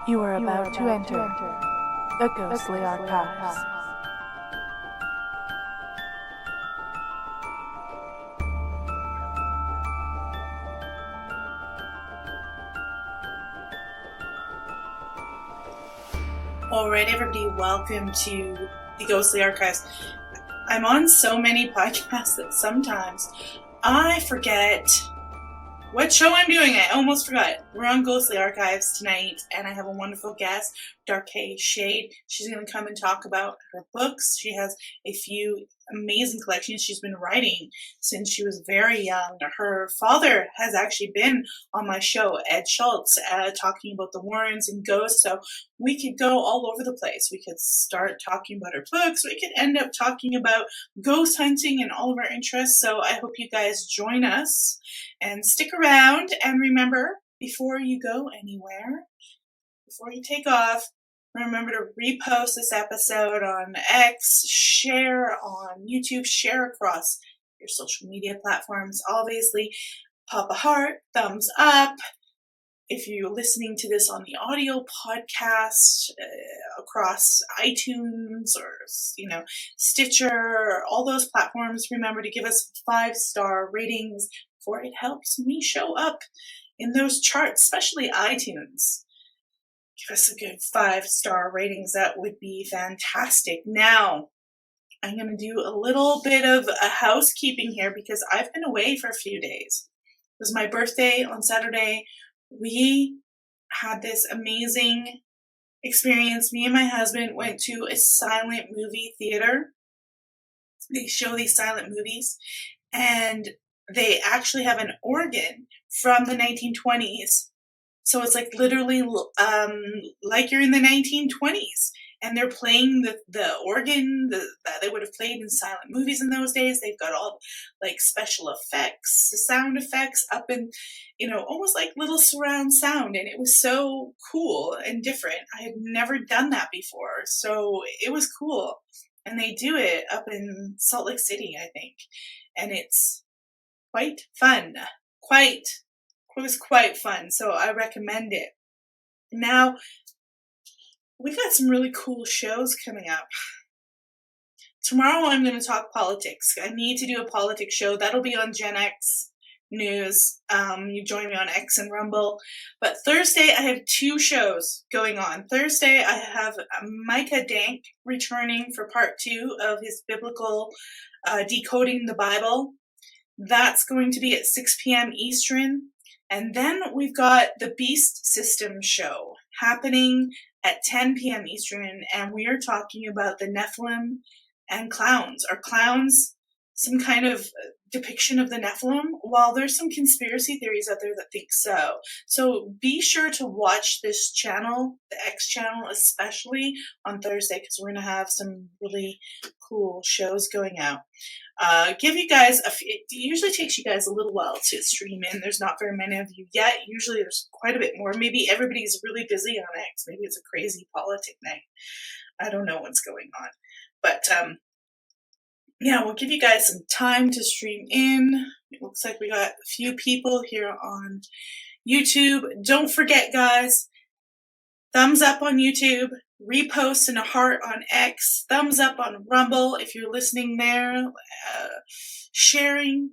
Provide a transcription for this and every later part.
You are about to enter the Ghostly Archives. Alright, everybody, welcome to the Ghostly Archives. I'm on so many podcasts that sometimes I forget what show I'm doing. I almost forgot. We're on Ghostly Archives tonight, and I have a wonderful guest, Darque Shade. She's going to come and talk about her books. She has a few amazing collections. She's been writing since she was very young. Her father has actually been on my show, Ed Schultz, talking about the Warrens and ghosts. So we could go all over the place. We could start talking about her books. We could end up talking about ghost hunting and all of our interests. So I hope you guys join us and stick around. And remember, before you go anywhere, before you take off, remember to repost this episode on X, share on YouTube, share across your social media platforms. Obviously, pop a heart, thumbs up. If you're listening to this on the audio podcast across iTunes or, Stitcher, all those platforms, remember to give us 5-star ratings, for it helps me show up in those charts, especially iTunes. Give us a good 5-star ratings. That would be fantastic. Now, I'm going to do a little bit of a housekeeping here because I've been away for a few days. It was my birthday on Saturday. We had this amazing experience. Me and my husband went to a silent movie theater. They show these silent movies, and they actually have an organ from the 1920s. So it's like literally like you're in the 1920s. And they're playing the organ that they would have played in silent movies in those days. They've got all like special effects, sound effects up in, almost like little surround sound. And it was so cool and different. I had never done that before. So it was cool. And they do it up in Salt Lake City, I think. And it's quite fun. It was quite fun. So I recommend it. Now, we've got some really cool shows coming up. Tomorrow I'm going to talk politics. I need to do a politics show. That'll be on Gen X News. You join me on X and Rumble. But Thursday I have 2 shows going on. Thursday I have Micah Dank returning for part 2 of his biblical Decoding the Bible. That's going to be at 6 p.m. Eastern. And then we've got the Beast System show happening at 10 p.m. Eastern, and we are talking about the Nephilim and clowns. Are clowns some kind of depiction of the Nephilim? Well, there's some conspiracy theories out there that think so. So be sure to watch this channel, the X channel especially, on Thursday, because we're going to have some really cool shows going out. Give you guys it usually takes you guys a little while to stream in. There's not very many of you yet. Usually there's quite a bit more. Maybe everybody's really busy on X. Maybe it's a crazy politic night. I don't know what's going on. But, we'll give you guys some time to stream in. It looks like we got a few people here on YouTube. Don't forget, guys, thumbs up on YouTube, repost and a heart on X, thumbs up on Rumble if you're listening there, sharing,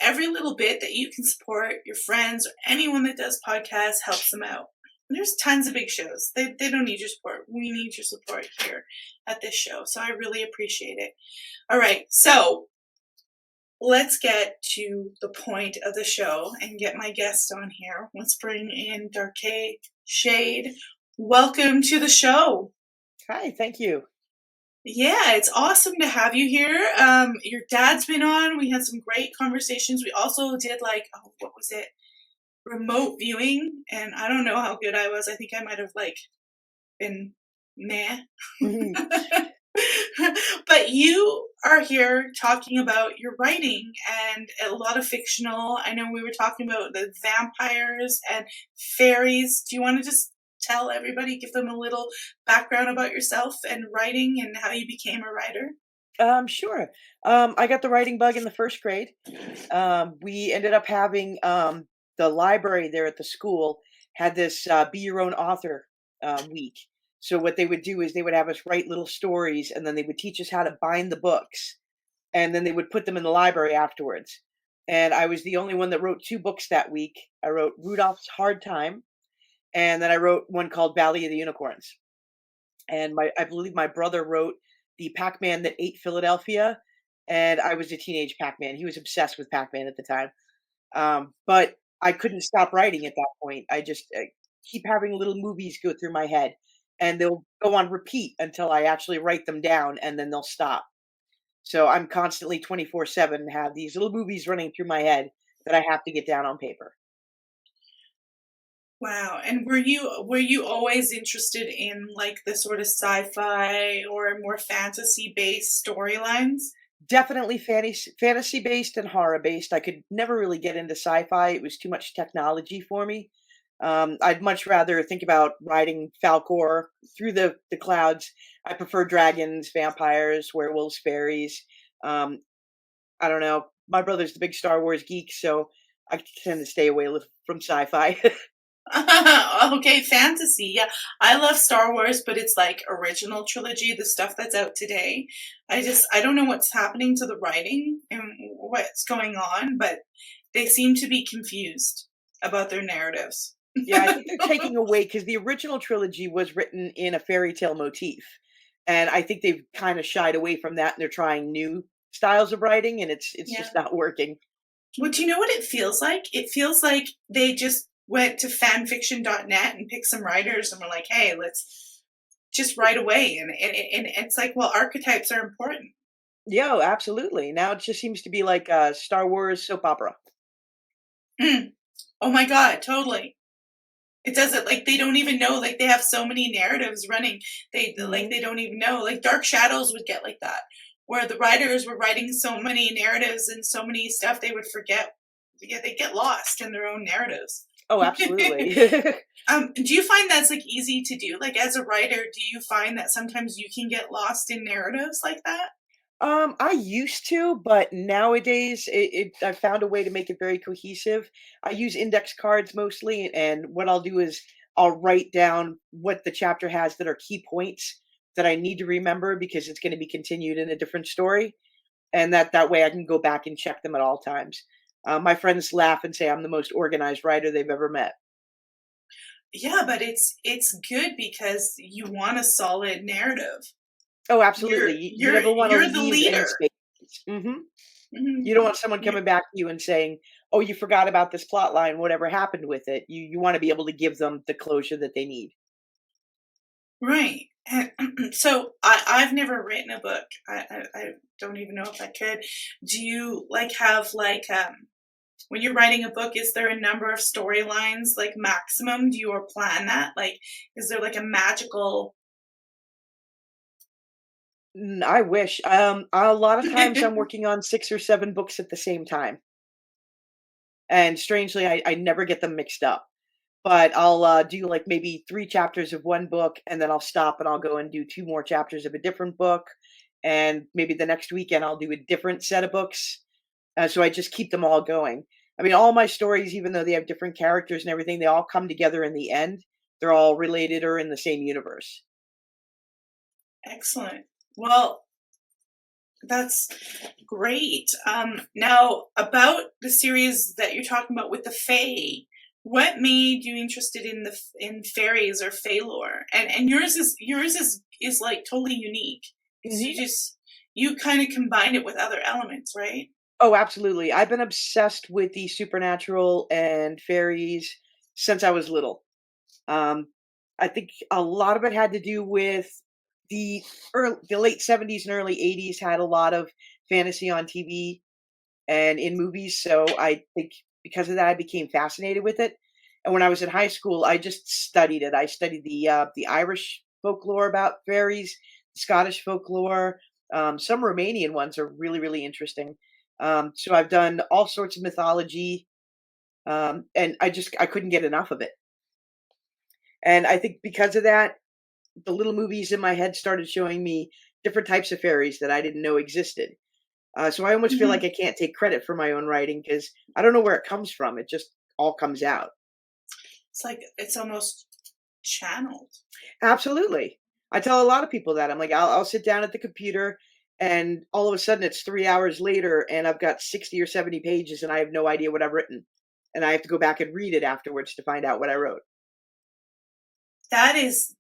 every little bit that you can support your friends or anyone that does podcasts helps them out. And there's tons of big shows. They don't need your support. We need your support here at this show. So I really appreciate it. All right. So let's get to the point of the show and get my guest on here. Let's bring in Darque Shade. Welcome to the show. Hi, thank you. Yeah, it's awesome to have you here. Your dad's been on. We had some great conversations. We also did what was it? Remote viewing, and I don't know how good I was. I think I might have been meh. But you are here talking about your writing and a lot of fictional. I know we were talking about the vampires and fairies. Do you want to just tell everybody, give them a little background about yourself and writing and how you became a writer? Sure. I got the writing bug in the 1st grade. We ended up having the library there at the school had this be your own author week. So what they would do is they would have us write little stories, and then they would teach us how to bind the books, and then they would put them in the library afterwards. And I was the only one that wrote 2 books that week. I wrote Rudolph's Hard Time, and then I wrote one called Valley of the Unicorns. And I believe my brother wrote The Pac-Man That Ate Philadelphia, and I was a teenage Pac-Man. He was obsessed with Pac-Man at the time. But I couldn't stop writing at that point. I just keep having little movies go through my head, and they'll go on repeat until I actually write them down, and then they'll stop. So I'm constantly 24/7 have these little movies running through my head that I have to get down on paper. Wow. And were you always interested in like the sort of sci-fi or more fantasy-based storylines? Definitely fantasy based and horror based. I could never really get into sci-fi. It was too much technology for me. I'd much rather think about riding Falcor through the clouds. I prefer dragons, vampires, werewolves, fairies. Um, I don't know. My brother's the big Star Wars geek, so I tend to stay away from sci-fi. Okay, fantasy. Yeah, I love Star Wars, but it's like original trilogy, the stuff that's out today. I don't know what's happening to the writing and what's going on, but they seem to be confused about their narratives. Yeah, I think they're taking away because the original trilogy was written in a fairy tale motif, and I think they've kind of shied away from that, and they're trying new styles of writing, and it's Yeah. just not working. Well, do you know what it feels like? It feels like they just went to fanfiction.net and picked some writers and were like, hey, let's just write away. And it's like, well, archetypes are important. Yeah, oh, absolutely. Now it just seems to be like a Star Wars soap opera. Mm. Oh my God, totally. It doesn't like they don't even know like they have so many narratives running. Mhm. They don't even know. Like Dark Shadows would get like that, where the writers were writing so many narratives and so many stuff they would forget. Yeah, they get lost in their own narratives. Oh, absolutely. Do you find that's like easy to do? Like as a writer, do you find that sometimes you can get lost in narratives like that? I used to, but nowadays I found a way to make it very cohesive. I use index cards mostly, and what I'll do is I'll write down what the chapter has that are key points that I need to remember because it's going to be continued in a different story, and that way I can go back and check them at all times. My friends laugh and say I'm the most organized writer they've ever met. Yeah, but it's good because you want a solid narrative. Oh, absolutely. You never want to You're the leave any leader. space. Hmm. You don't Mhm. want someone coming back to you and saying, "Oh, you forgot about this plot line. Whatever happened with it?" You want to be able to give them the closure that they need. Right. And so I've never written a book. I don't even know if I could. Do you like have like when you're writing a book, is there a number of storylines like maximum? Do you or plan that? Like, is there like a magical I wish. A lot of times I'm working on 6 or 7 books at the same time, and strangely, I never get them mixed up. But I'll do like maybe 3 chapters of one book, and then I'll stop and I'll go and do 2 more chapters of a different book, and maybe the next weekend I'll do a different set of books. So I just keep them all going. I mean, all my stories, even though they have different characters and everything, they all come together in the end. They're all related or in the same universe. excellent? Well, that's great. Now about the series that you're talking about with the Fae, what made you interested in in fairies or Fae lore? And yours is like totally unique because Hmm. you kind of combine it with other elements, right? Oh, absolutely. I've been obsessed with the supernatural and fairies since I was little. Um, I think a lot of it had to do with the late 70s and early 80s had a lot of fantasy on TV and in movies. So I think because of that, I became fascinated with it. And when I was in high school, I just studied it. I studied the Irish folklore about fairies, Scottish folklore. Some Romanian ones are really really interesting. So I've done all sorts of mythology, and I couldn't get enough of it. And I think because of that, the little movies in my head started showing me different types of fairies that I didn't know existed. So I almost feel Mhm. like I can't take credit for my own writing because I don't know where it comes from. It just all comes out. It's like it's almost channeled. Absolutely. I tell a lot of people that. I'm like, I'll sit down at the computer and all of a sudden it's 3 hours later and I've got 60 or 70 pages and I have no idea what I've written. And I have to go back and read it afterwards to find out what I wrote. That is,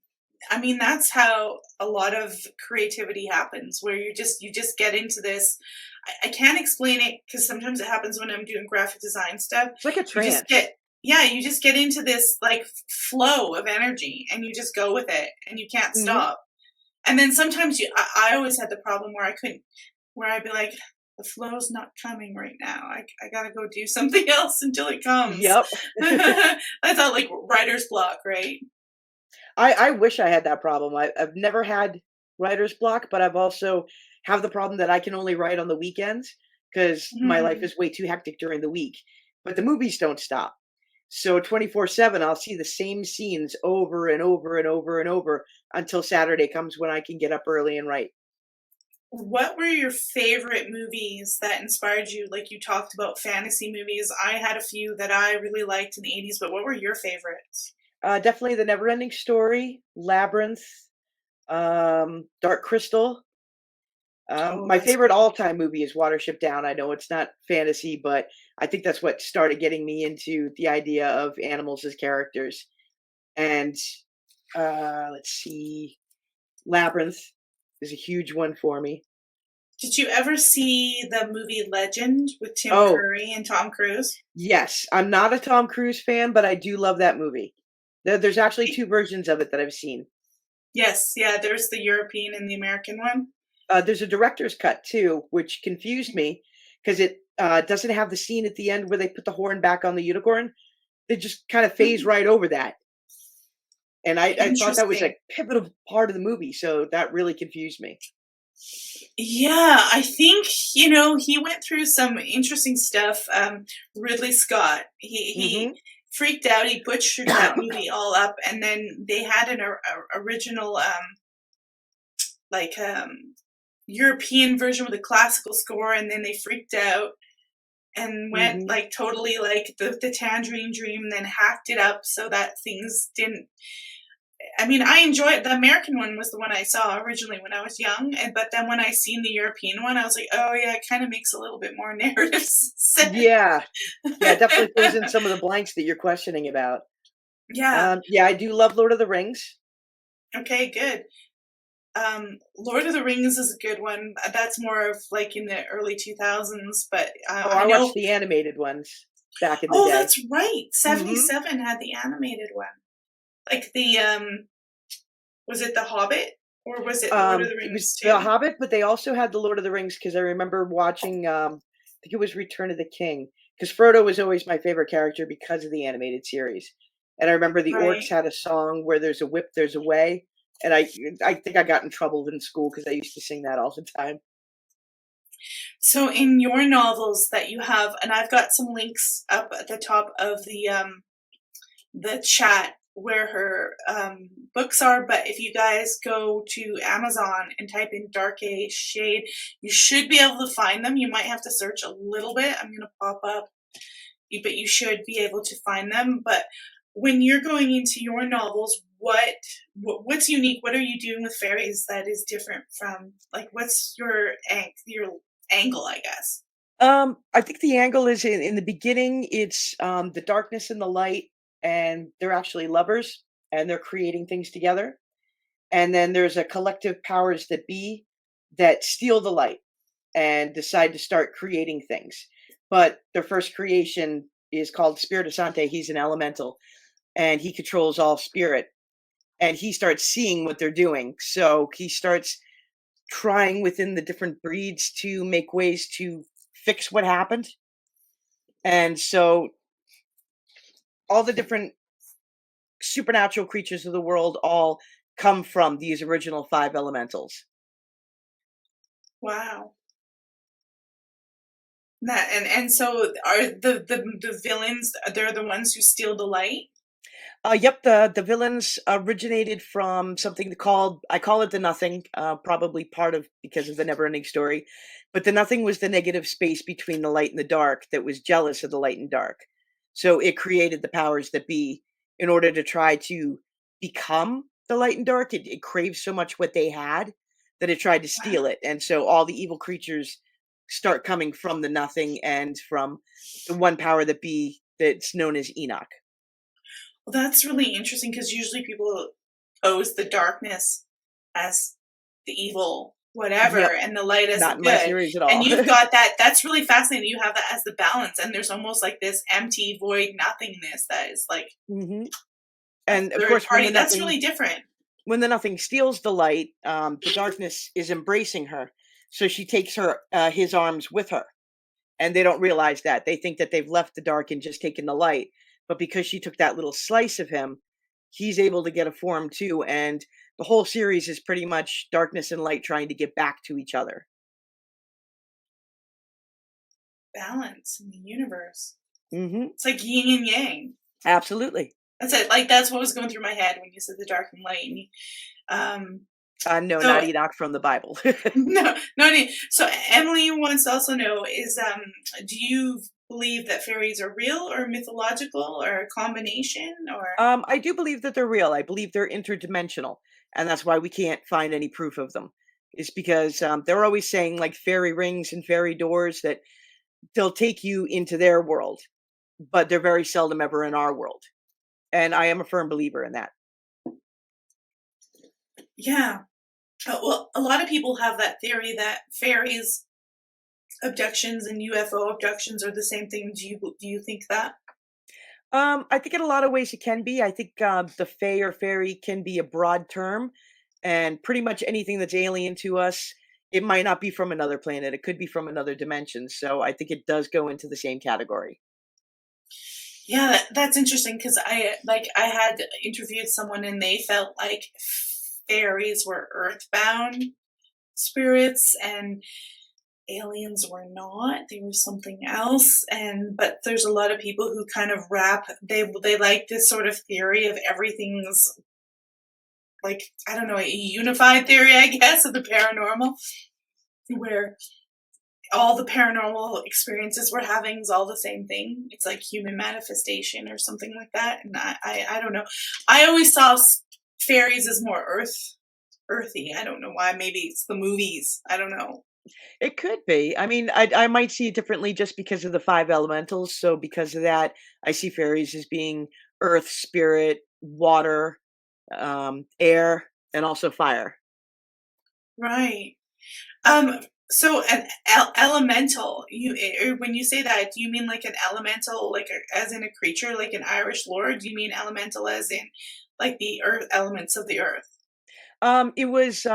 I mean, that's how a lot of creativity happens, where you just get into this. I can't explain it because sometimes it happens when I'm doing graphic design stuff. It's like a You just trance. get, yeah, you just get into this like flow of energy and you just go with it and you can't Hmm. stop. And then sometimes I always had the problem where I couldn't, where I'd be like, the flow's not coming right now. I gotta go do something else until it comes. Yep. That's all like writer's block, right? I wish I had that problem. I've never had writer's block, but I've also have the problem that I can only write on the weekends because my life Mhm. is way too hectic during the week. But the movies don't stop. So 24/7, I'll see the same scenes over and over and over and over until Saturday comes when I can get up early and write. What were your favorite movies that inspired you? Like you talked about fantasy movies. I had a few that I really liked in the 80s, but what were your favorites? Definitely The Neverending Story, Labyrinth, Dark Crystal. Oh, My that's favorite great. all-time movie is Watership Down. I know it's not fantasy, but I think that's what started getting me into the idea of animals as characters. And let's see, Labyrinth is a huge one for me. Did you ever see the movie Legend with Tim Oh, Curry and Tom Cruise? yes, I'm not a Tom Cruise fan, but I do love that movie. There's actually Y- two versions of it that I've seen. Yes, yeah, there's the European and the American one. There's a director's cut too, which confused me because it doesn't have the scene at the end where they put the horn back on the unicorn. They just kind of phase Mm, right over that. And I thought that was interesting. a pivotal part of the movie, so that really confused me. Yeah, I think, he went through some interesting stuff. Ridley Scott, he Mhm. freaked out. He butchered that movie all up, and then they had an original, like, European version with a classical score, and then they freaked out and went Mhm. like totally like the Tangerine Dream, and then hacked it up so that things didn't. I mean, I enjoyed the American one was the one I saw originally when I was young, and but then when I seen the European one, I was like, oh yeah, it kind of makes a little bit more narrative sense. Yeah. Yeah, it definitely fills in some of the blanks that you're questioning about. Yeah. Yeah, I do love Lord of the Rings. Okay. Good. Lord of the Rings is a good one. That's more of like in the early 2000s, but Oh, I I watched know. the animated ones back in the Oh, day. that's right. Mhm. 77 had the animated one. Like the was it The Hobbit or was it Lord of the It was Rings The too? Hobbit, but they also had the Lord of the Rings because I remember watching, I think it was Return of the King, because Frodo was always my favorite character because of the animated series. And I remember the orcs Right. had a song where there's a whip, there's a way. And I think I got in trouble in school because I used to sing that all the time. So in your novels that you have, and I've got some links up at the top of the chat where her books are, but if you guys go to Amazon and type in Darque Shade, you should be able to find them. You might have to search a little bit. I'm going to pop up, but you should be able to find them. But when you're going into your novels, what's unique? What are you doing with fairies that is different from like what's your angle, I guess? I think the angle is in the beginning, it's the darkness and the light, and they're actually lovers and they're creating things together. And then there's a collective powers that be that steal the light and decide to start creating things. But their first creation is called Spirit Sante. He's an elemental and he controls all spirit. And he starts seeing what they're doing. So he starts trying within the different breeds to make ways to fix what happened. And so all the different supernatural creatures of the world all come from these original five elementals. Wow. That and so are the villains, they're the ones who steal the light? Yep, the villains originated from something called I call it the Nothing, probably part of because of the never-ending story. But the Nothing was the negative space between the light and the dark that was jealous of the light and dark. So it created the powers that be, in order to try to become the light and dark. It craved so much what they had that it tried to steal it. And so all the evil creatures start coming from the nothing and from the one power that be that's known as Enoch. Well, that's really interesting because usually people pose the darkness as the evil whatever Yep, and the light as the not in my good. series at And all. you've got that. That's really fascinating. You have that as the balance, and there's almost like this empty void nothingness that is like hmm a And of third course, party. That's really different. when the nothing steals the light, the darkness is embracing her. So she takes his arms with her, and they don't realize that. They think that they've left the dark and just taken the light. But because she took that little slice of him, he's able to get a form too. And the whole series is pretty much darkness and light trying to get back to each other. Balance in the universe. hmm It's like yin and yang. Absolutely. That's it. Like that's what was going through my head when you said the dark and light. And No, so not Enoch from the Bible. no need. So Emily wants to also know is do you believe that fairies are real or mythological or a combination or I do believe that they're real. I believe they're interdimensional, and that's why we can't find any proof of them. Is because they're always saying like fairy rings and fairy doors that they'll take you into their world, but they're very seldom ever in our world. And I am a firm believer in that. yeah. Well, a lot of people have that theory that fairies abductions and UFO abductions are the same thing. Do you think that? I think in a lot of ways it can be. I think the fae or fairy can be a broad term, and pretty much anything that's alien to us, it might not be from another planet. It could be from another dimension. So I think it does go into the same category. Yeah, that's interesting because I had interviewed someone and they felt like fairies were earthbound spirits and aliens were not. They were something else. And but there's a lot of people who kind of they like this sort of theory of everything's like I don't know, a unified theory, I guess, of the paranormal, where all the paranormal experiences we're having is all the same thing. It's like human manifestation or something like that. And I don't know. I always saw fairies as more earthy. I don't know why. Maybe it's the movies. I don't know. It could be. I mean, I might see it differently just because of the five elementals. So because of that, I see fairies as being earth, spirit, water, air, and also fire. Right. Um. So an elemental. When you say that, do you mean like an elemental, like as in a creature, like an Irish lord? Do you mean elemental as in like the earth elements of the earth? It was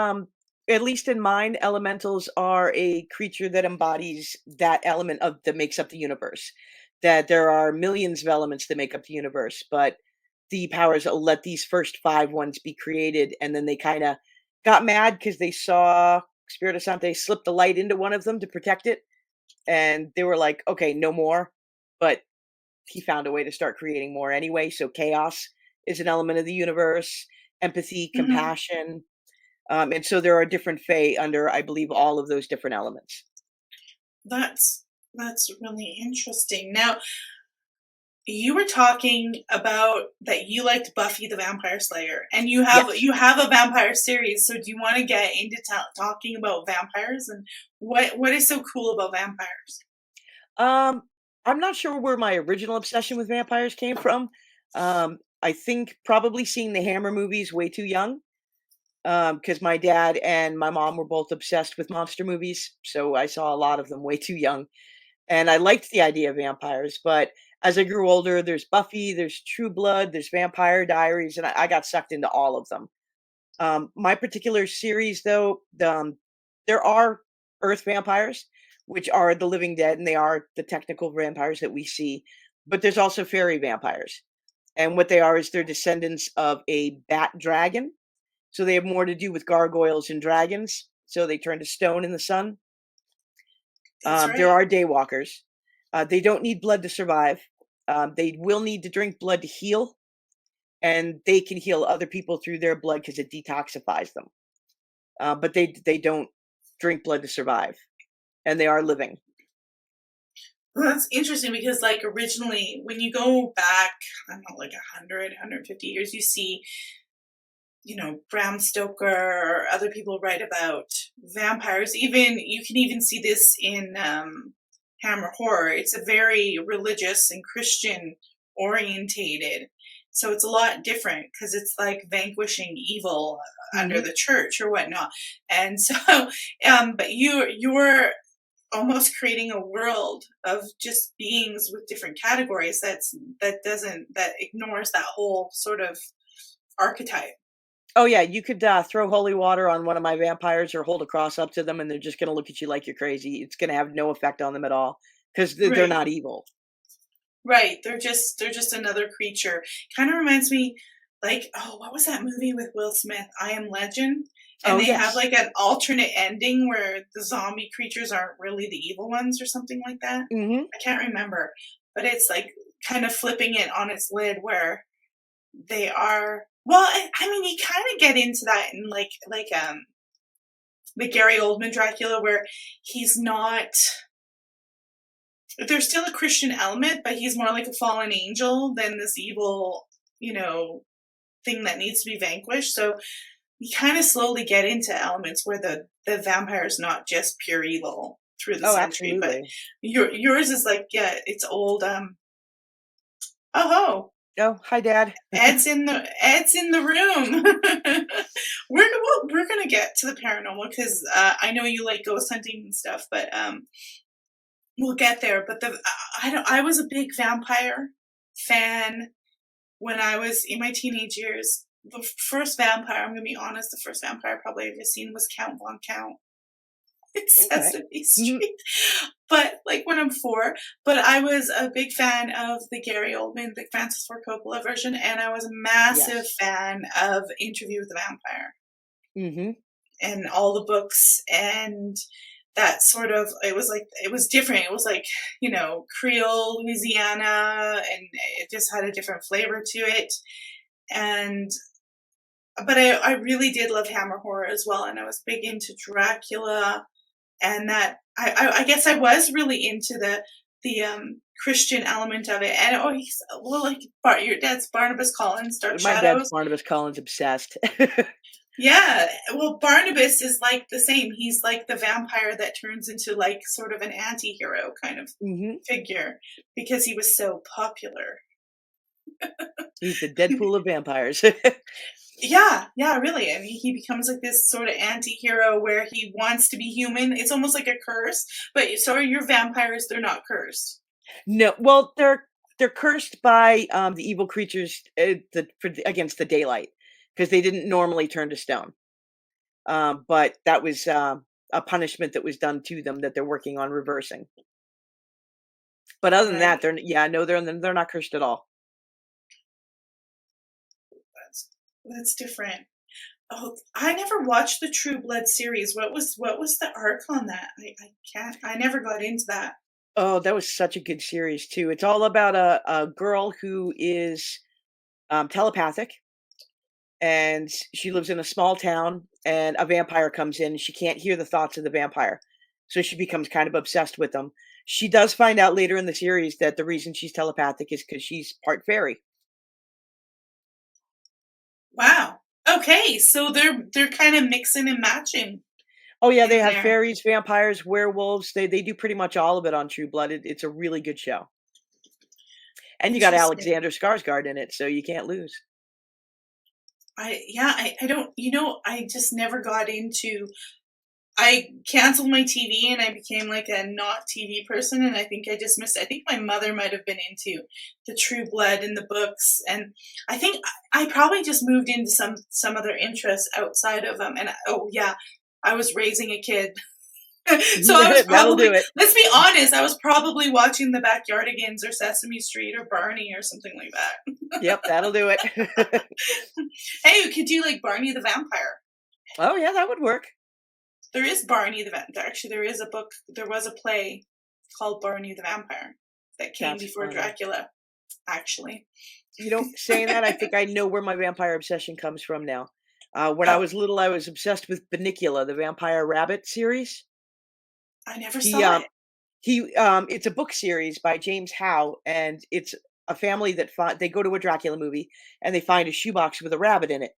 at least in mine, elementals are a creature that embodies that element of that makes up the universe. That there are millions of elements that make up the universe, but the powers let these first five ones be created, and then they kind of got mad because they saw Spirit of Sante slip the light into one of them to protect it, and they were like, "Okay, no more." But he found a way to start creating more anyway. So chaos is an element of the universe, empathy, Hmm. compassion, and so there are different fae under, I believe, all of those different elements. That's really interesting. Now, you were talking about that you liked Buffy the Vampire Slayer, and Yes. you have a vampire series. So, do you want to get into talking about vampires and what is so cool about vampires? Um, I'm not sure where my original obsession with vampires came from. I think probably seeing the Hammer movies way too young. Because my dad and my mom were both obsessed with monster movies, so I saw a lot of them way too young. And I liked the idea of vampires, but as I grew older, there's Buffy, there's True Blood, there's Vampire Diaries, and I got sucked into all of them. My particular series, though, there are Earth vampires, which are the living dead, and they are the technical vampires that we see. But there's also fairy vampires, and what they are is they're descendants of a bat dragon. So they have more to do with gargoyles and dragons. So they turn to stone in the sun. That's There right. are daywalkers. They don't need blood to survive. They will need to drink blood to heal, and they can heal other people through their blood because it detoxifies them. But they don't drink blood to survive, and they are living. Well, that's interesting because, like, originally, when you go back, I don't know, like 150 years, you see, Bram Stoker or other people write about vampires. Even you can even see this in Hammer Horror. It's a very religious and Christian orientated, so it's a lot different because it's like vanquishing evil under Hmm. the church or whatnot. And so, but you're almost creating a world of just beings with different categories that ignores that whole sort of archetype. Oh yeah, you could throw holy water on one of my vampires or hold a cross up to them, and they're just gonna look at you like you're crazy. It's gonna have no effect on them at all because they're Right. not evil. Right. They're just another creature. Kind of reminds me, like, oh, what was that movie with Will Smith? I Am Legend. And Oh they have yes. like an alternate ending where the zombie creatures aren't really the evil ones or something like that. Hmm. I can't remember. But it's like kind of flipping it on its lid where they are, well, I mean you kind of get into that in like the Gary Oldman Dracula where he's not, there's still a Christian element, but he's more like a fallen angel than this evil, you know, thing that needs to be vanquished. So you kind of slowly get into elements where the vampire is not just pure evil through the Oh, century, but absolutely. yours is like, yeah, it's old. Oh ho, Oh, hi, Dad. Ed's in the room. We're gonna get to the paranormal because I know you like ghost hunting and stuff, but we'll get there. But I was a big vampire fan when I was in my teenage years. The first vampire, I'm gonna be honest, the first vampire probably I've ever seen was Count Von Count. It's Okay. Sesame Mhm. Street. But like when I'm 4, but I was a big fan of the Gary Oldman, the Francis Ford Coppola version, and I was a massive Yes. fan of Interview with the Vampire Hmm. and all the books and that sort of, it was different. It was like, Creole, Louisiana, and it just had a different flavor to it. And but I really did love Hammer Horror as well, and I was big into Dracula and that I guess I was really into the Christian element of it. And oh, he's well, like your dad's Barnabas Collins, Dark My dad's Shadows. Barnabas Collins obsessed. Yeah, well, Barnabas is like the same. He's like the vampire that turns into like sort of an anti-hero kind of Hmm. figure because he was so popular. He's the Deadpool of vampires. Yeah, yeah, really. I mean, he becomes like this sort of anti-hero where he wants to be human. It's almost like a curse, but so are your vampires. They're not cursed. No, well, they're cursed by the evil creatures against the daylight because they didn't normally turn to stone. But that was a punishment that was done to them that they're working on reversing. But other than that, Right. yeah, no, they're not cursed at all. That's different. Oh, I never watched the True Blood series. What was the arc on that? I can't. I never got into that. Oh, that was such a good series too. It's all about a girl who is telepathic, and she lives in a small town, and a vampire comes in. She can't hear the thoughts of the vampire, so she becomes kind of obsessed with them. She does find out later in the series that the reason she's telepathic is because she's part fairy. Wow. Okay, so they're kind of mixing and matching Oh yeah, they in have there. fairies, vampires, werewolves. They do pretty much all of it on True Blood. It's a really good show, and you got Interesting. Alexander Skarsgård in it, so you can't lose. I don't. I just never got into. I canceled my TV and I became like a not TV person, and I think I just missed. I think my mother might have been into the True Blood and the books, and I think I probably just moved into some other interests outside of them. And oh yeah, I was raising a kid, so I was That'll do probably, it. let's be honest, I was probably watching the Backyardigans or Sesame Street or Barney or something like that. Yep, that'll do it. Hey, could you like Barney the Vampire? Oh yeah, that would work. There is Barney the Vampire. Actually, there is a book. There was a play called Barney the Vampire that came That's before funny. Dracula. Actually, Saying that, I think I know where my vampire obsession comes from now. When I oh, was little, I was obsessed with Bunnicula, the vampire rabbit series. I never He saw it. It's a book series by James Howe, and it's a family that they go to a Dracula movie and they find a shoebox with a rabbit in it,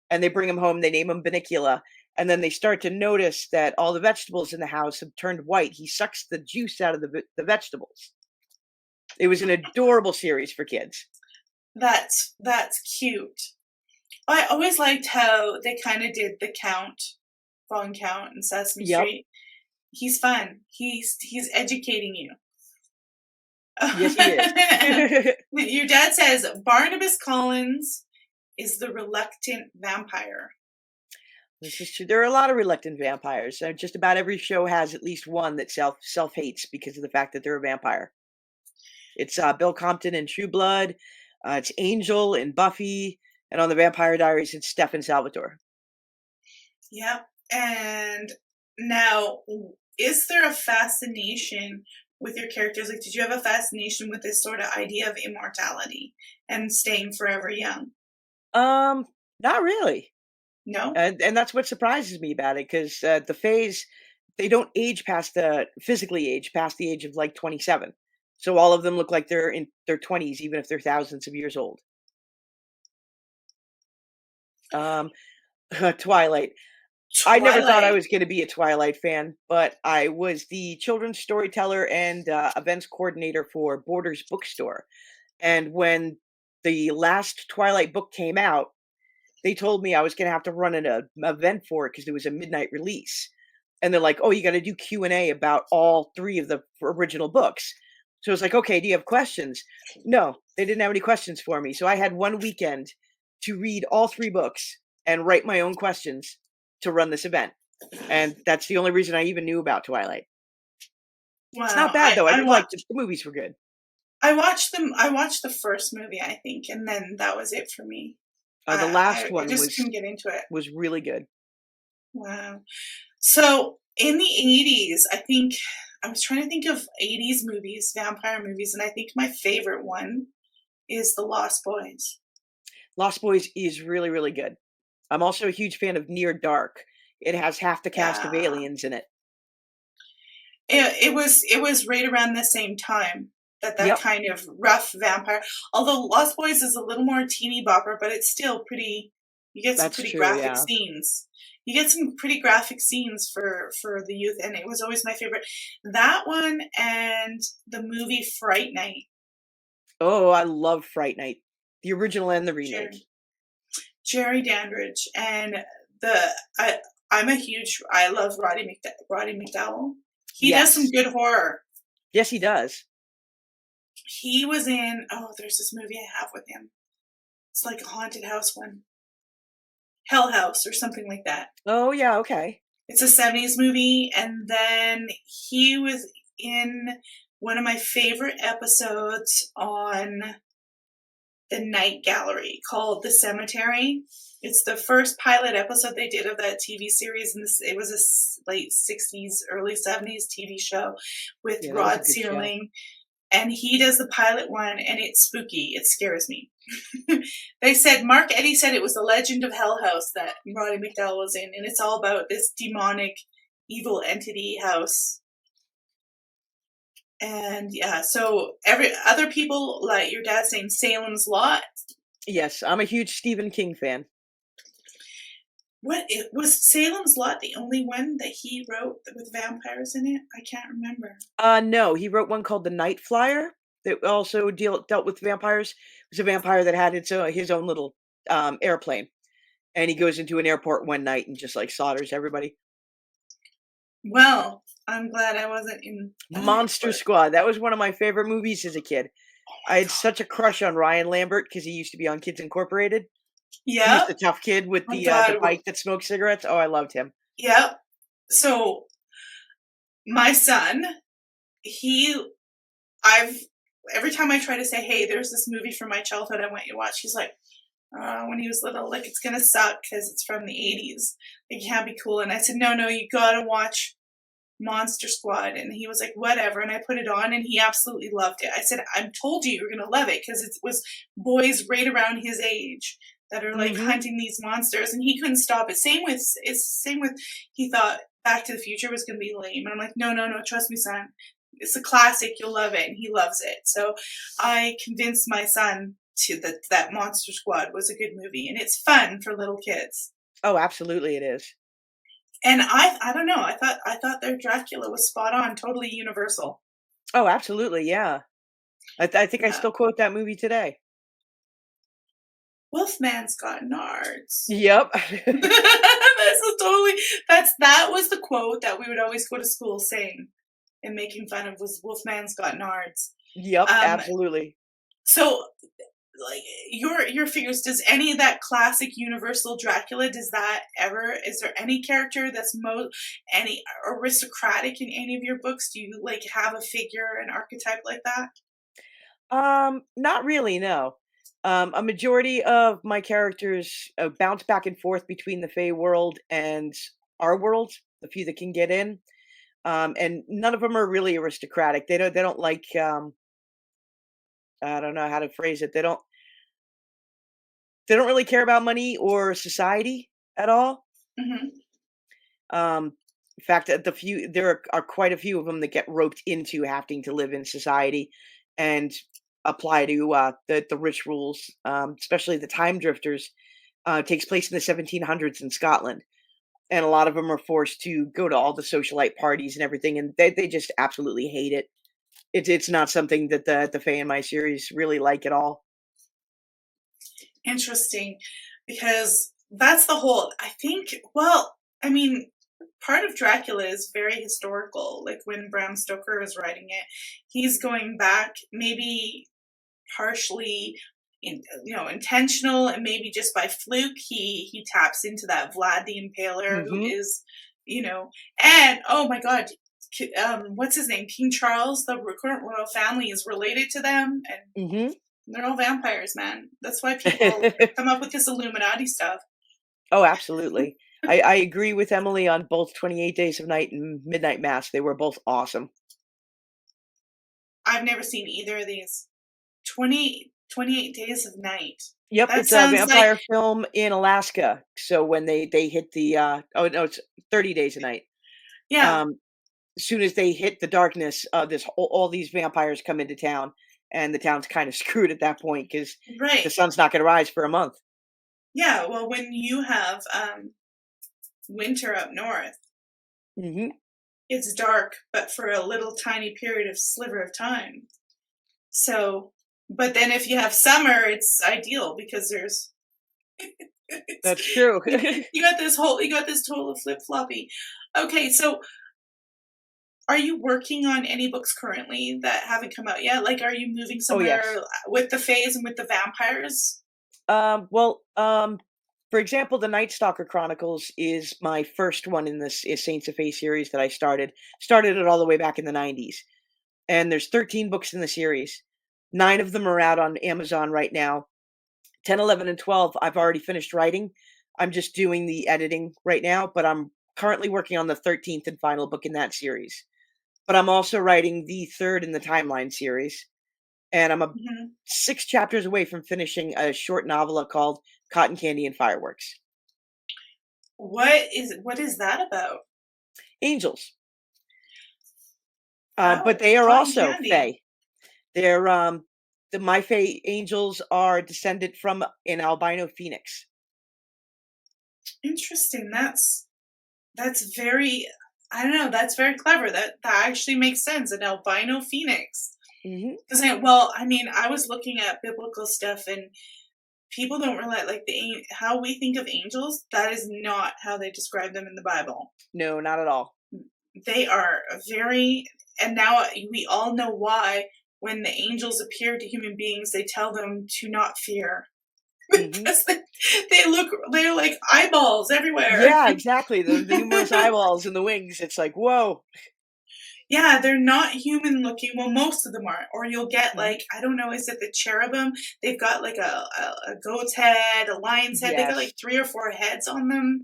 and they bring him home. They name him Banicula, and then they start to notice that all the vegetables in the house have turned white. He sucks the juice out of the vegetables. It was an adorable series for kids. That's cute. I always liked how they kind of did the Von Count and Sesame Yep. Street. He's fun. He's educating you. Yes, he is. Your dad says Barnabas Collins is the reluctant vampire. This is true. There are a lot of reluctant vampires. Just about every show has at least one that self hates because of the fact that they're a vampire. It's Bill Compton in True Blood. It's Angel in Buffy, and on the Vampire Diaries, it's Stefan Salvatore. Yep. And now, is there a fascination with your characters? Like, did you have a fascination with this sort of idea of immortality and staying forever young? Not really. No? And that's what surprises me about it, because the Fays, they don't physically age past the age of like 27. So all of them look like they're in their 20s, even if they're thousands of years old. Twilight. I never thought I was going to be a Twilight fan, but I was the children's storyteller and events coordinator for Borders Bookstore. And when the last Twilight book came out, they told me I was going to have to run an event for it because it was a midnight release. And they're like, oh, you got to do Q&A about all 3 of the original books. So I was like, okay, do you have questions? No, they didn't have any questions for me. So I had one weekend to read all 3 books and write my own questions to run this event. And that's the only reason I even knew about Twilight. Wow. It's not bad, though. I like the movies were good. I watched the first movie, I think, and then that was it for me. The last one couldn't get into it. Was really good. Wow. So in the 80s, I think, I was trying to think of 80s movies, vampire movies, and I think my favorite one is The Lost Boys. Lost Boys is really, really good. I'm also a huge fan of Near Dark. It has half the cast of Aliens in it. It was right around the same time that kind of rough vampire. Although Lost Boys is a little more teeny bopper, but it's still pretty. You get some pretty graphic scenes. You get some pretty graphic scenes for the youth, and it was always my favorite. That one and the movie Fright Night. Oh, I love Fright Night, the original and the remake. Jerry Dandridge and I love Roddy McDowell. He does some good horror. Yes, he does. He was in, there's this movie I have with him. It's like a haunted house one. Hell House or something like that. Oh, yeah, okay. It's a 70s movie, and then he was in one of my favorite episodes on the Night Gallery called The Cemetery. It's the first pilot episode they did of that TV series, and it was a late 60s, early 70s TV show with Rod Serling. And he does the pilot one, and it's spooky. It scares me. They said, Mark Eddy said it was the Legend of Hell House that Roddy McDowell was in, and it's all about this demonic, evil entity house. And yeah, so other people, like your dad's saying, Salem's Lot. Yes, I'm a huge Stephen King fan. Was Salem's Lot the only one that he wrote with vampires in it? I can't remember. No, he wrote one called The Night Flyer that also dealt with vampires. It was a vampire that had his own little airplane, and he goes into an airport one night and just like solders everybody. Well, I'm glad I wasn't in Monster Squad. That was one of my favorite movies as a kid. I had such a crush on Ryan Lambert because he used to be on Kids Incorporated. Yeah. He's the tough kid with the bike that smokes cigarettes. Oh, I loved him. Yep. So my son, every time I try to say, hey, there's this movie from my childhood I want you to watch, he's like, when he was little, like, it's going to suck because it's from the 80s. It can't be cool. And I said, no, you got to watch Monster Squad. And he was like, whatever. And I put it on, and he absolutely loved it. I said, I told you were going to love it because it was boys right around his age that are like hunting these monsters, and he couldn't stop it. Same with he thought Back to the Future was going to be lame. And I'm like, no, trust me, son. it's a classic. You'll love it, and he loves it. So I convinced my son that Monster Squad was a good movie, and it's fun for little kids. Oh, absolutely, it is. And I don't know. I thought their Dracula was spot on, totally universal. Oh, absolutely, yeah. I think I Yeah. still quote that movie today. Wolfman's got nards. Yep. That was the quote that we would always go to school saying and making fun of, was Wolfman's got nards. Yep, absolutely. So like your figures, does any of that classic universal Dracula, is there any character that's any aristocratic in any of your books? Do you like have a figure, an archetype like that? Not really, no. A majority of my characters bounce back and forth between the Fey world and our world, the few that can get in. And none of them are really aristocratic. They don't like I don't know how to phrase it. They don't really care about money or society at all. Mm-hmm. In fact, there are quite a few of them that get roped into having to live in society and apply to the rich rules, especially the time drifters. Takes place in the 1700s in Scotland, and a lot of them are forced to go to all the socialite parties and everything, and they just absolutely hate it. It's not something that the Fae in my series really like at all. Interesting, because that's the whole, I think, well, I mean, part of Dracula is very historical. Like when Bram Stoker was writing it, he's going back, maybe partially intentional, and maybe just by fluke he taps into that Vlad the Impaler, who Hmm. is, and oh my god, what's his name, King Charles, the current royal family, is related to them, and Hmm. they're all vampires, man. That's why people come up with this Illuminati stuff. Oh, absolutely. I agree with Emily on both 28 Days of Night and Midnight Mass. They were both awesome. I've never seen either of these. 28 Days of Night. Yep, That it's a sounds like, vampire film in Alaska. So when they hit the oh no, it's 30 Days a Night. yeah, Um, as soon as they hit the darkness, all these vampires come into town, and the town's kind of screwed at that point because the right. sun's not going to rise for a month. Yeah, well, when you have winter up north, Hmm. it's dark, but for a little tiny period of sliver of time. So, but then if you have summer, it's ideal because there's That's true. you got this total flip floppy. Okay, so are you working on any books currently that haven't come out yet? Like, are you moving Oh somewhere yes. with the Fays and with the vampires? Well, for example, the Night Stalker Chronicles is my first one in this Saints of Fae series that I started. Started it all the way back in the 90s. And there's 13 books in the series. 9 of them are out on Amazon right now. 10, 11, and 12 I've already finished writing. I'm just doing the editing right now, but I'm currently working on the 13th and final book in that series. But I'm also writing the third in the Timeline series, and I'm Hmm. 6 chapters away from finishing a short novella called Cotton Candy and Fireworks. What is that about? Angels. But Oh, they are cotton also candy. Fae. They're my Fae angels are descended from an albino phoenix. Interesting. That's very, I don't know, that's very clever. That actually makes sense. An albino phoenix. Hmm. Because I mean, I was looking at biblical stuff, and people don't realize, like, how we think of angels. That is not how they describe them in the Bible. No, not at all. They are very, and now we all know why. When the angels appear to human beings, they tell them to not fear Hmm. because they're like eyeballs everywhere. Yeah, exactly. The numerous eyeballs and the wings. It's like, whoa. Yeah, they're not human looking. Well, most of them aren't. Or you'll get, Mhm. like, I don't know, is it the cherubim? They've got like a goat's head, a lion's head. They got Yes. like 3 or 4 heads on them.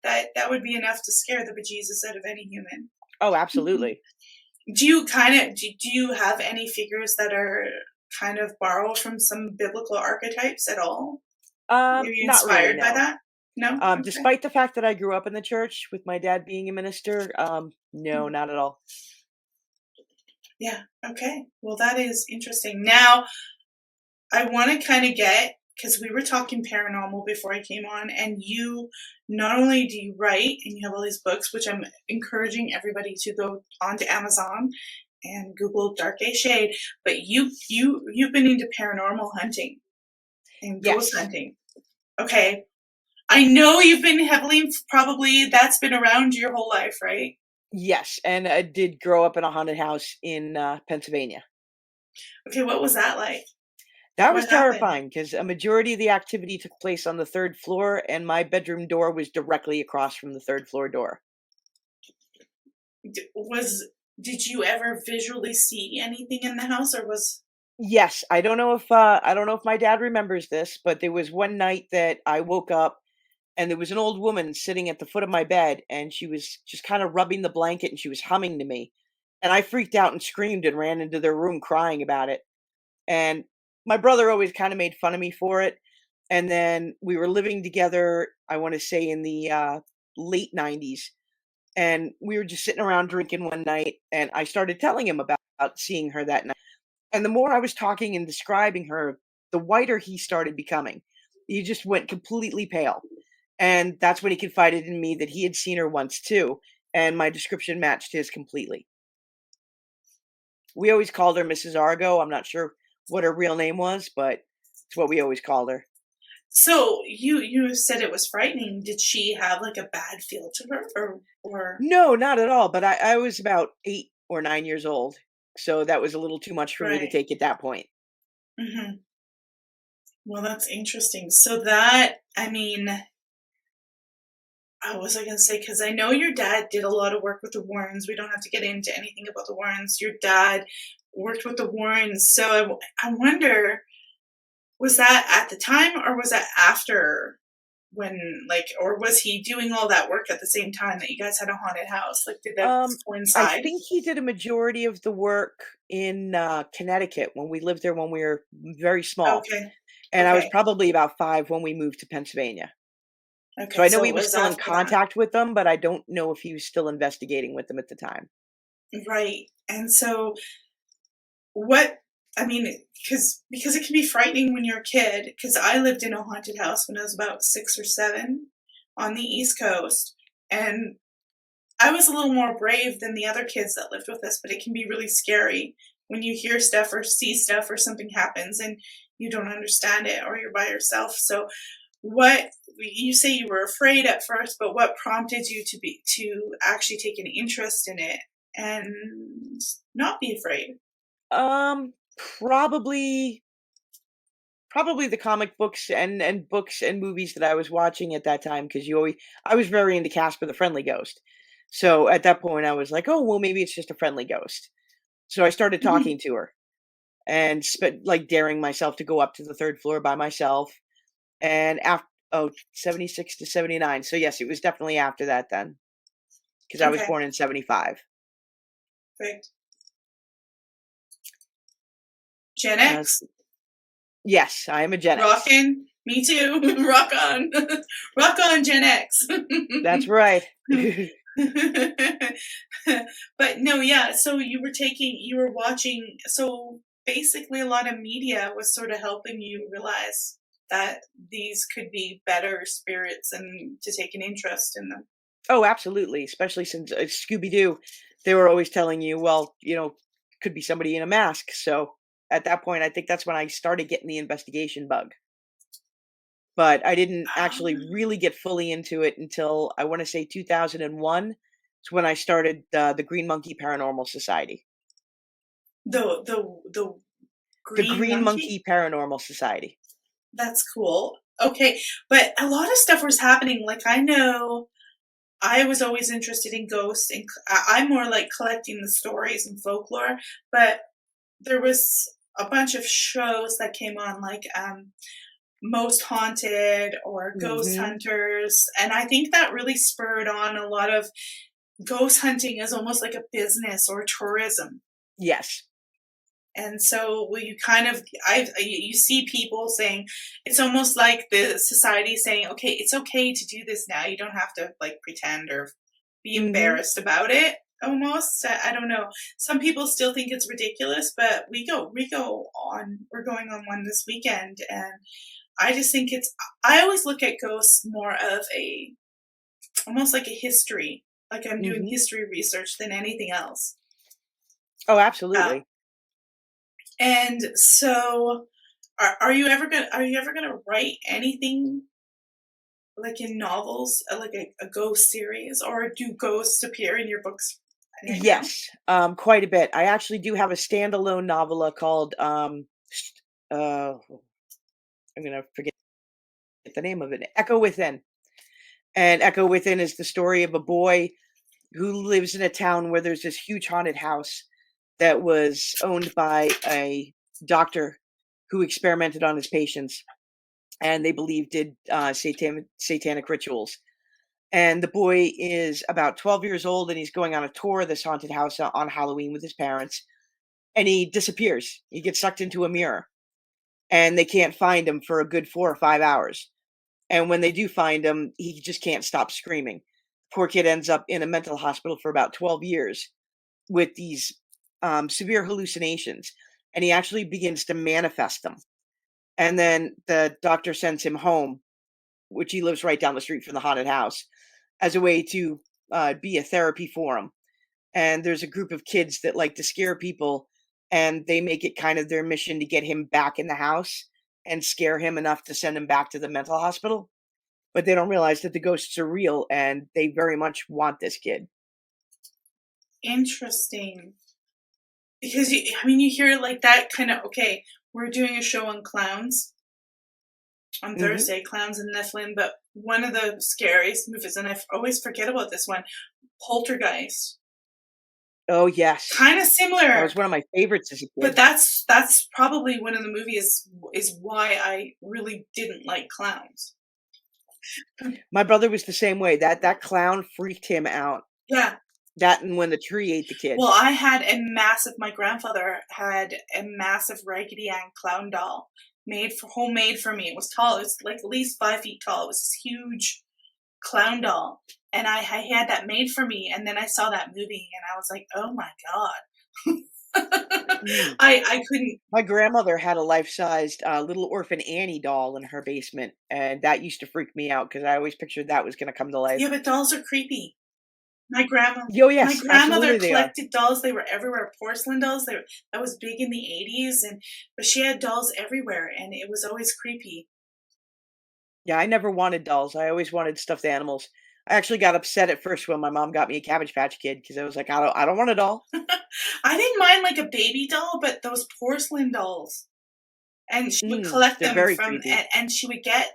That would be enough to scare the bejesus out of any human. Oh, absolutely. Do you have any figures that are kind of borrowed from some biblical archetypes at all? Are you Not really, inspired by no. that? No? Okay. Despite the fact that I grew up in the church with my dad being a minister, no, not at all. Yeah. Okay. Well, that is interesting. Now, I want to kind of get, because we were talking paranormal before I came on, and you not only do you write and you have all these books, which I'm encouraging everybody to go onto Amazon and Google Darque Shade, but you've been into paranormal hunting and ghost Yes. hunting. Okay. I know you've been heavily, probably that's been around your whole life, right? Yes, and I did grow up in a haunted house in, Pennsylvania. Okay, what was that like? That was What happened? terrifying because a majority of the activity took place on the 3rd floor, and my bedroom door was directly across from the 3rd floor door. Was did you ever visually see anything in the house, or was Yes, I don't know if my dad remembers this, but there was one night that I woke up and there was an old woman sitting at the foot of my bed, and she was just kind of rubbing the blanket and she was humming to me. And I freaked out and screamed and ran into their room crying about it. And my brother always kind of made fun of me for it. And then we were living together, I want to say in the late 90s. And we were just sitting around drinking one night, and I started telling him about seeing her that night. And the more I was talking and describing her, the whiter he started becoming. He just went completely pale. And that's when he confided in me that he had seen her once too, and my description matched his completely. We always called her Mrs. Argo. I'm not sure what her real name was, but it's what we always called her. so you said it was frightening. Did she have like a bad feel to her, or No, not at all. But I was about 8 or 9 years old. So that was a little too much for me to right? take at that point. Hmm. Well, that's interesting. So that, I mean, what was I gonna say? Because I know your dad did a lot of work with the Warrens. We don't have to get into anything about the Warrens. Your dad worked with the Warrens, so I wonder, was that at the time or was that after, when, like, or was he doing all that work at the same time that you guys had a haunted house? Like, did that Um, I coincide? think he did a majority of the work in Connecticut when we lived there when we were very small. Okay. And I was Okay. probably about 5 when we moved to Pennsylvania. So Okay. I know So he it was was still in after that. contact with them, but I don't know if he was still investigating with them at the time. Right. And so what, I mean, because it can be frightening when you're a kid, because I lived in a haunted house when I was about 6 or 7 on the East Coast, and I was a little more brave than the other kids that lived with us, but it can be really scary when you hear stuff or see stuff or something happens and you don't understand it or you're by yourself. So what, you say you were afraid at first, but what prompted you to actually take an interest in it and not be afraid? Um, probably probably the comic books and books and movies that I was watching at that time because you always I was very into Casper the Friendly Ghost. So at that point I was like, "Oh, well maybe it's just a friendly ghost." So I started Mhm. talking to her and like daring myself to go up to the 3rd floor by myself. And after, oh, 76 to 79. So yes, it was definitely after that then because I was Okay, born in 75. great. Gen Uh, X, yes, I am a Gen X. rockin'. Me too. Rock on. Rock on, Gen X. That's right. But no, yeah, so you were watching, so basically a lot of media was sort of helping you realize that these could be better spirits and to take an interest in them. Oh, absolutely, especially since Scooby Doo, they were always telling you, well, could be somebody in a mask. So at that point, I think that's when I started getting the investigation bug. But I didn't actually really get fully into it until I want to say 2001. It's when I started the Green Monkey Paranormal Society. The The green Green monkey? Monkey Paranormal Society. That's cool. Okay, but a lot of stuff was happening. Like, I know I was always interested in ghosts, and I'm more like collecting the stories and folklore. But there was a bunch of shows that came on, like Most Haunted or Ghost Hmm. Hunters, and I think that really spurred on a lot of ghost hunting as almost like a business or tourism. Yes. And so you kind of, you see people saying, it's almost like the society saying, okay, it's okay to do this now. You don't have to like pretend or be Hmm. embarrassed about it. almost. I don't know. Some people still think it's ridiculous, but we're going on one this weekend, and I just think I always look at ghosts more of almost like a history, like I'm doing Hmm. history research than anything else. Oh, Uh, absolutely. and so, are you ever gonna write anything like in novels, like a ghost series, or do ghosts appear in your books right now? Yes, quite a bit. I actually do have a standalone novella called uh, I'm gonna forget the name of it. Echo Within. And Echo Within is the story of a boy who lives in a town where there's this huge haunted house that was owned by a doctor who experimented on his patients and they believe did satanic rituals. And the boy is about 12 years old and he's going on a tour of this haunted house on Halloween with his parents. And he disappears. He gets sucked into a mirror and they can't find him for a good 4 or 5 hours. And when they do find him, he just can't stop screaming. Poor kid ends up in a mental hospital for about 12 years with these severe hallucinations. And he actually begins to manifest them. And then the doctor sends him home, which he lives right down the street from the haunted house, as a way to be a therapy for him. And there's a group of kids that like to scare people, and they make it kind of their mission to get him back in the house and scare him enough to send him back to the mental hospital. But they don't realize that the ghosts are real and they very much want this kid. Interesting. Because I mean, you hear like that kind of, okay, we're doing a show on clowns on Hmm. Thursday, clowns and Nephilim, but one of the scariest movies, and always forget about this one, Poltergeist. Oh, yes. Kind of That similar, was one of my favorites as a but kid. that's probably one of the movies is why I really didn't like clowns. My brother was the same way. That clown freaked him out. Yeah. That and when the tree ate the kid. Well, my grandfather had a massive Raggedy Ann clown doll homemade for me. It was tall. It was like at least 5 feet tall. It was this huge clown doll. And I had that made for me. And then I saw that movie and I was like, oh my God. Mm. I couldn't. My grandmother had a life-sized, little orphan Annie doll in her basement, and that used to freak me out because I always pictured that was gonna come to life. Yeah, but dolls are creepy. My grandma Oh, my yes, grandmother absolutely they are. collected dolls. They were everywhere. Porcelain dolls. That was big in the 80s, but she had dolls everywhere, and it was always creepy. Yeah, I never wanted dolls, I always wanted stuffed animals. I actually got upset at first when my mom got me a Cabbage Patch Kid because I was like, "I don't want a doll." I didn't mind like a baby doll, but those porcelain dolls. And she would Mm, collect they're them very creepy. and she would get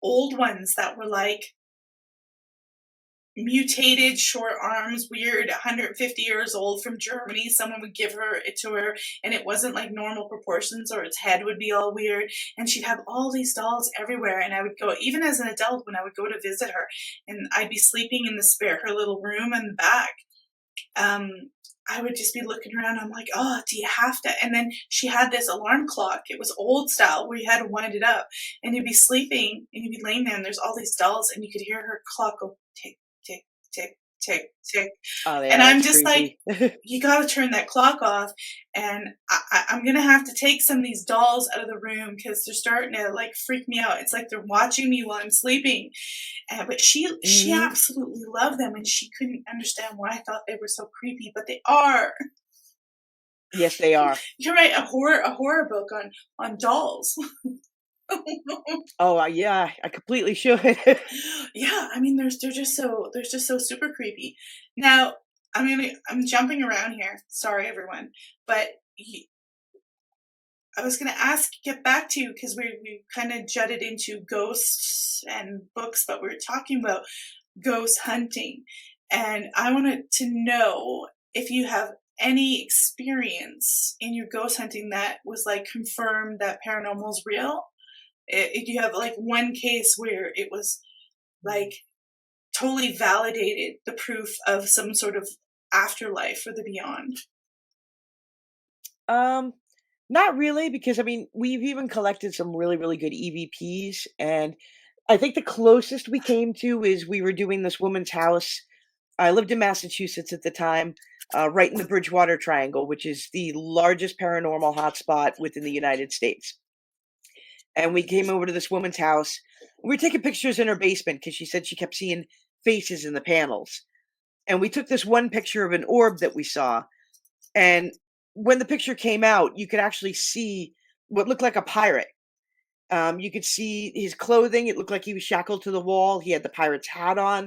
old ones that were like mutated, short arms, weird, 150 years old from Germany. Someone would give it to her, and it wasn't like normal proportions, or its head would be all weird. And she'd have all these dolls everywhere. And I would go, even as an adult, when I would go to visit her, and I'd be sleeping in her little room in the back. Um, I would just be looking around. I'm like, oh, do you have to? And then she had this alarm clock. It was old style where you had to wind it up, and you'd be sleeping and you'd be laying there, and there's all these dolls, and you could hear her clock go tick, tick, tick, tick, tick. Oh, And yeah, I'm that's just like, creepy. you got to turn that clock off. And I'm going to have to take some of these dolls out of the room because they're starting to like freak me out. It's like they're watching me while I'm sleeping. But she Mhm. absolutely loved them, and she couldn't understand why I thought they were so creepy, but they are. Yes, they are. You're right, a horror book on dolls. Oh, yeah, I completely should. Yeah, I mean, they're just so super creepy. Now, I'm jumping around here. Sorry, everyone, but I was gonna get back to you because we kind of jutted into ghosts and books, but we were talking about ghost hunting, and I wanted to know if you have any experience in your ghost hunting that was like confirmed that paranormal's real. If you have like one case where it was like totally validated the proof of some sort of afterlife or the beyond. Um, Not really, because I mean, we've even collected some really, really good EVPs, and I think the closest we came to is we were doing this woman's house I lived in Massachusetts at the time, right in the Bridgewater Triangle, which is the largest paranormal hotspot within the United States. And we came over to this woman's house. We were taking pictures in her basement because she said she kept seeing faces in the panels. And we took this one picture of an orb that we saw. And when the picture came out, you could actually see what looked like a pirate. You could see his clothing. It looked like he was shackled to the wall. He had the pirate's hat on.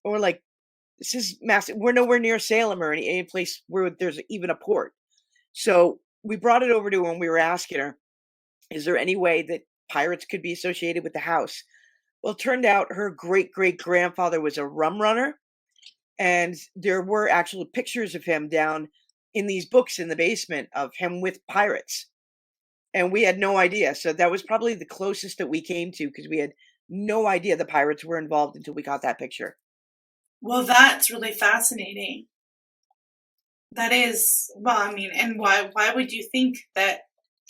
And we're like, this is massive. We're nowhere near Salem or any place where there's even a port. So we brought it over to her and we were asking her, is there any way that pirates could be associated with the house? Well, it turned out her great great grandfather was a rum runner, and there were actual pictures of him down in these books in the basement of him with pirates. And we had no idea. So that was probably the closest that we came to because we had no idea the pirates were involved until we got that picture. Well, that's really fascinating. That is, well, I mean, and why would you think that?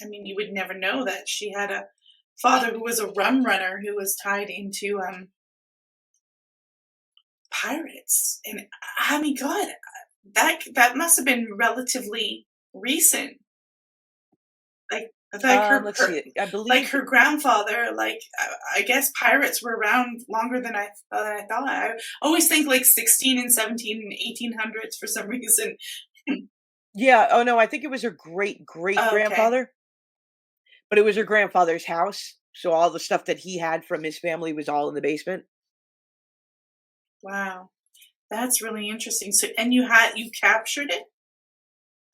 I mean, you would never know that she had a father who was a rum runner who was tied into pirates. And I mean, God, that must have been relatively recent. Like Let's see. I like believe her grandfather, like I guess pirates were around longer than I thought. I always think like 16 and 17 and 1800s for some reason. yeah, oh no, I think it was her great great Okay. grandfather, but it was her grandfather's house. So all the stuff that he had from his family was all in the basement. Wow. That's really interesting. So, and you captured it?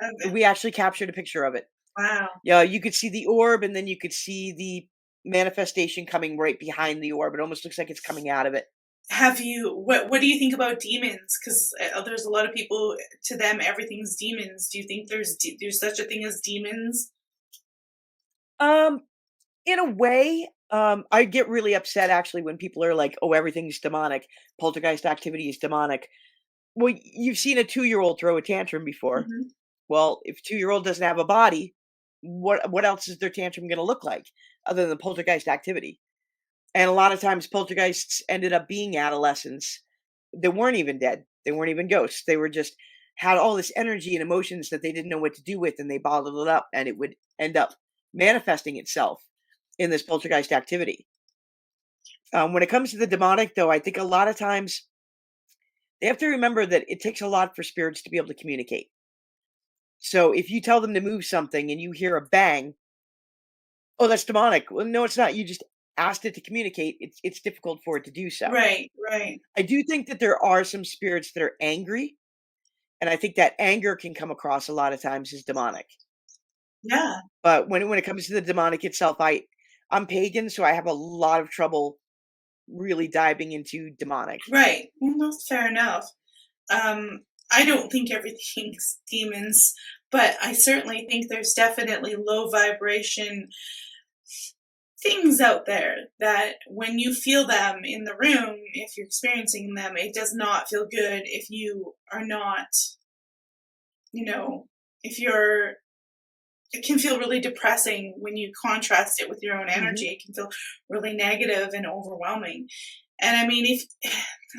Okay. We actually captured a picture of it. Wow. Yeah, you could see the orb and then you could see the manifestation coming right behind the orb. It almost looks like it's coming out of it. What do you think about demons? Because there's a lot of people, to them everything's demons. Do you think there's such a thing as demons? Um, in a way, I get really upset actually when people are like, "Oh, everything's demonic. Poltergeist activity is demonic." Well, you've seen a 2-year-old throw a tantrum before. Hmm. Well, if a 2-year-old doesn't have a body, what else is their tantrum going to look like other than poltergeist activity? And a lot of times poltergeists ended up being adolescents. They weren't even dead. They weren't even ghosts. They were just had all this energy and emotions that they didn't know what to do with, and they bottled it up, and it would end up manifesting itself in this poltergeist activity. When it comes to the demonic, though, I think a lot of times they have to remember that it takes a lot for spirits to be able to communicate. So if you tell them to move something and you hear a bang, oh, that's demonic. Well, no, it's not. You just asked it to communicate. It's difficult for it to do so. Right, right. I do think that there are some spirits that are angry, and I think that anger can come across a lot of times as demonic. Yeah, But when it comes to the demonic itself, I'm pagan, so I have a lot of trouble really diving into demonic. right. Well, that's fair enough. I don't think everything's demons, but I certainly think there's definitely low vibration things out there that when you feel them in the room, if you're experiencing them, it does not feel good if you are not, you know, if you're, it can feel really depressing when you contrast it with your own Mhm. energy. It can feel really negative and overwhelming. And I mean, if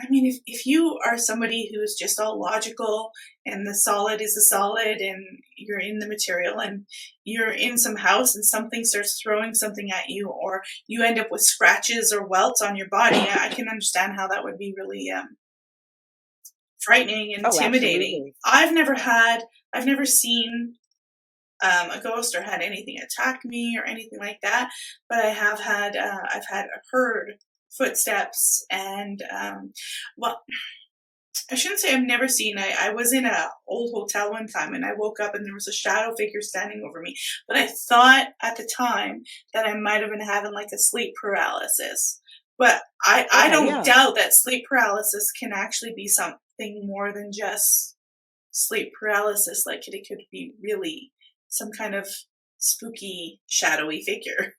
I mean, if you are somebody who's just all logical and the solid is the solid and you're in the material and you're in some house and something starts throwing something at you or you end up with scratches or welts on your body, I can understand how that would be really frightening and Oh, intimidating. absolutely. I've never seen a ghost or had anything attack me or anything like that. But I've had heard footsteps and, well, I shouldn't say I've never seen. I was in a old hotel one time and I woke up and there was a shadow figure standing over me. But I thought at the time that I might have been having like a sleep paralysis. But I Okay, don't yeah. doubt that sleep paralysis can actually be something more than just sleep paralysis. Like it could be really some kind of spooky, shadowy figure.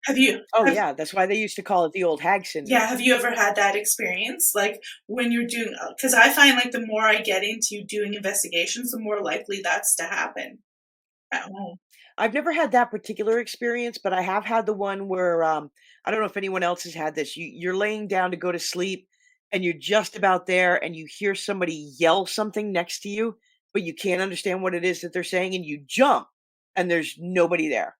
have you Oh, have yeah, that's why they used to call it the old hag Yeah, syndrome. have you ever had that experience? Like when you're doing, because I find like the more I get into doing investigations, the more likely that's to happen at home. I've never had that particular experience, but I have had the one where, I don't know if anyone else has had this. You're laying down to go to sleep, and you're just about there and you hear somebody yell something next to you, but you can't understand what it is that they're saying and you jump and there's nobody there.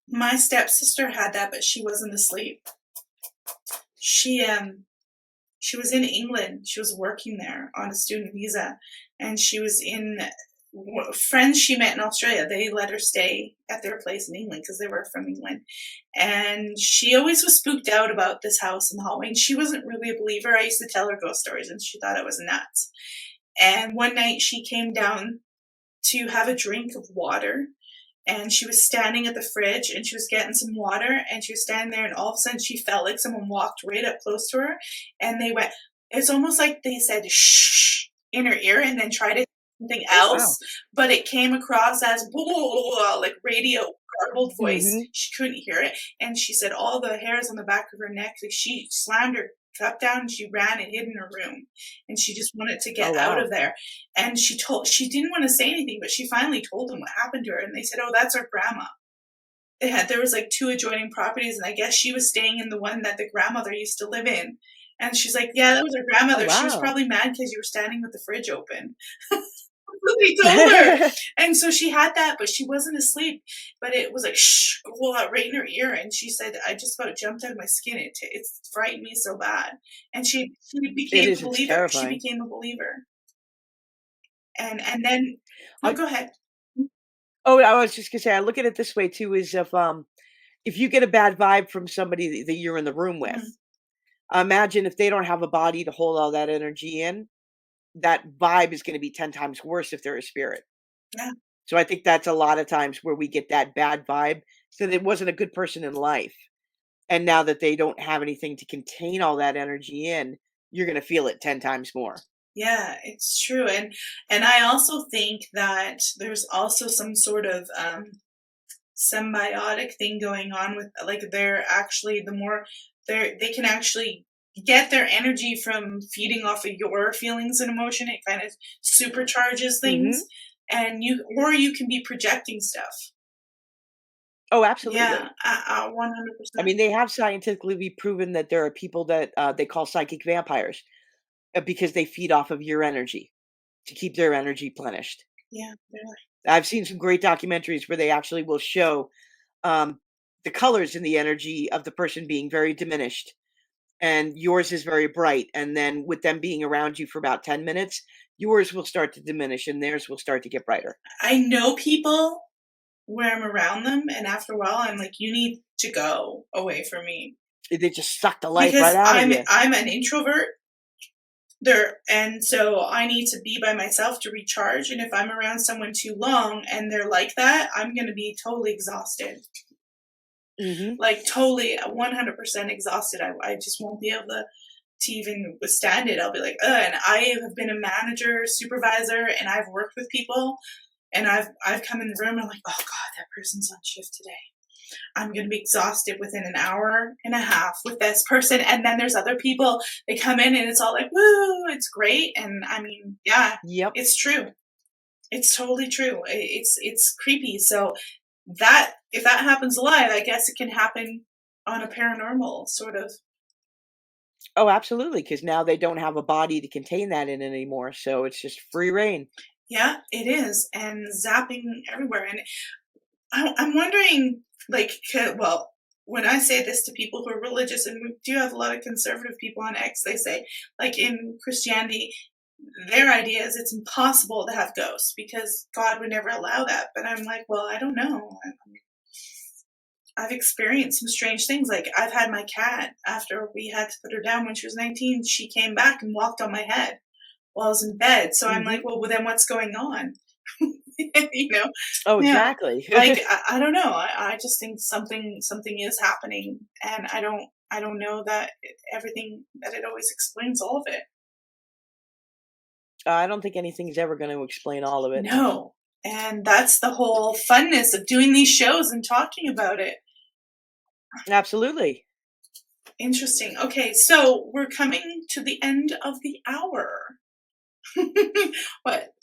My stepsister had that, but she wasn't asleep. She was in England. She was working there on a student visa, and she was in friends she met in Australia. They let her stay at their place in England because they were from England. And she always was spooked out about this house in the hallway. And she wasn't really a believer. I used to tell her ghost stories, and she thought I was nuts. And one night she came down to have a drink of water, and she was standing at the fridge and she was getting some water, and she was standing there, and all of a sudden she felt like someone walked right up close to her, and they went, it's almost like they said shh in her ear and then tried to something Oh, wow. else, but it came across as blah, blah, blah, blah, like radio garbled voice. Mhm. She couldn't hear it, and she said all the hairs on the back of her neck, like she slammed her cup down and she ran and hid in her room, and she just wanted to Oh, get out wow. of there. And she didn't want to say anything, but she finally told them what happened to her, and they said, oh, that's our grandma. There was like 2 adjoining properties, and I guess she was staying in the one that the grandmother used to live in. And she's like, yeah, that was her Oh, grandmother. She was wow. probably mad because you were standing with the fridge open. They told her. And so she had that, but she wasn't asleep. But it was like, shh, right in her ear. And she said, I just about jumped out of my skin. It frightened me so bad. And she It became a is, it's believer. She terrifying. became a believer. And then, no, I go ahead. Oh, I was just gonna say, I look at it this way too, is if you get a bad vibe from somebody that you're in the room with, Mhm. imagine if they don't have a body to hold all that energy in, that vibe is gonna be 10 times worse if they're a spirit. Yeah. So I think that's a lot of times where we get that bad vibe, so that it wasn't a good person in life. And now that they don't have anything to contain all that energy in, you're gonna feel it 10 times more. Yeah, it's true. And I also think that there's also some sort of symbiotic thing going on with, like, they're actually, the more they can actually get their energy from feeding off of your feelings and emotion. It kind of supercharges things, Mhm. and you can be projecting stuff. Oh, Yeah, absolutely. 100%. I mean, they have scientifically proven that there are people that, they call psychic vampires, because they feed off of your energy to keep their energy plenished. Yeah, they're like, I've seen some great documentaries where they actually will show, um, the colors in the energy of the person being very diminished, and yours is very bright, and then with them being around you for about 10 minutes, yours will start to diminish and theirs will start to get brighter. I know people where I'm around them, and after a while, I'm like, you need to go away from me They just suck the life right because out of I'm you. I'm an introvert there, and so I need to be by myself to recharge. And if I'm around someone too long and they're like that, I'm going to be totally exhausted, Mhm. like totally 100% exhausted. I just won't be able to even withstand it. I'll be like, and I have been a manager, supervisor, and I've worked with people, and I've come in the room and I'm like, oh God, that person's on shift today. I'm going to be exhausted within an hour and a half with this person. And then there's other people, they come in and it's all like, woo, it's great. And I mean, yeah, Yep. it's true. It's totally true. It's creepy. So that, if that happens live, I guess it can happen on a paranormal sort of. Oh, absolutely. Because now they don't have a body to contain that in anymore, so it's just free reign. Yeah, it is. And zapping everywhere. And I'm wondering, like, well, when I say this to people who are religious, and we do have a lot of conservative people on X, they say, like, in Christianity, their idea is it's impossible to have ghosts because God would never allow that. But I'm like, well, I don't know. I've experienced some strange things. Like, I've had my cat, after we had to put her down when she was 19, she came back and walked on my head while I was in bed. So I'm like, Mhm. well, then what's going on? you know? Oh, Yeah. exactly. Like, I don't know. I just think something is happening, and I don't know that everything that it always explains all of it. I don't think anything's ever gonna explain all of it. No. And that's the whole funness of doing these shows and talking about it. Absolutely. Interesting. Okay, so we're coming to the end of the hour. What?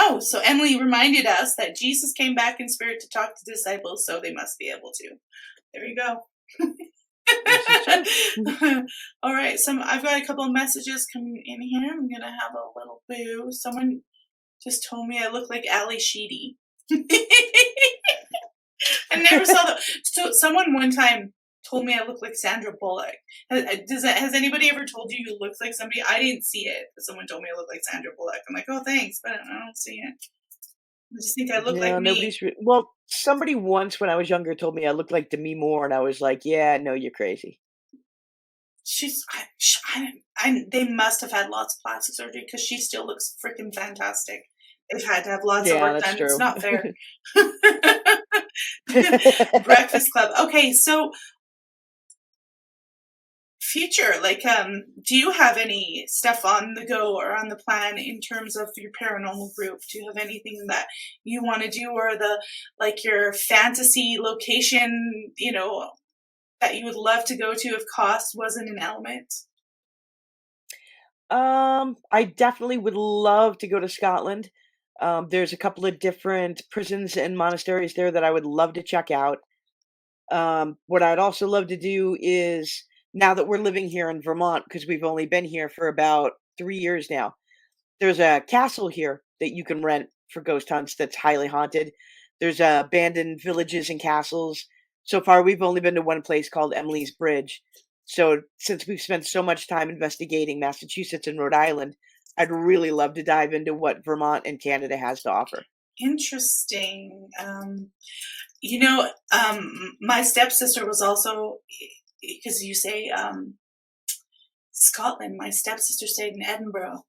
Oh, so Emily reminded us that Jesus came back in spirit to talk to disciples, so they must be able to. There you go. This is true. All right, I've got a couple of messages coming in here. I'm gonna have a little boo. Someone just told me I look like Ali Sheedy. I never saw that. So someone one time told me I look like Sandra Bullock. Has anybody ever told you look like somebody? I didn't see it, but someone told me I look like Sandra Bullock. I'm like, oh, thanks, but I don't see it. I just think I look like Yeah, me. well, somebody once when I was younger told me I looked like Demi Moore, and I was like, "Yeah, no, you're crazy." They must have had lots of plastic surgery because she still looks freaking fantastic. They've had to have lots of Yeah, work that's done. It's true. not fair. Breakfast Club. Okay, so future, like, do you have any stuff on the go or on the plan in terms of your paranormal group? Do you have anything that you want to do, or your fantasy location, that you would love to go to if cost wasn't an element? I definitely would love to go to Scotland. There's a couple of different prisons and monasteries there that I would love to check out. What I'd also love to do is now that we're living here in Vermont, because we've only been here for about 3 years now, there's a castle here that you can rent for ghost hunts that's highly haunted. There's abandoned villages and castles. So far, we've only been to one place called Emily's Bridge. So, since we've spent so much time investigating Massachusetts and Rhode Island, I'd really love to dive into what Vermont and Canada has to offer. Interesting. My stepsister was also, because you say Scotland, my stepsister stayed in Edinburgh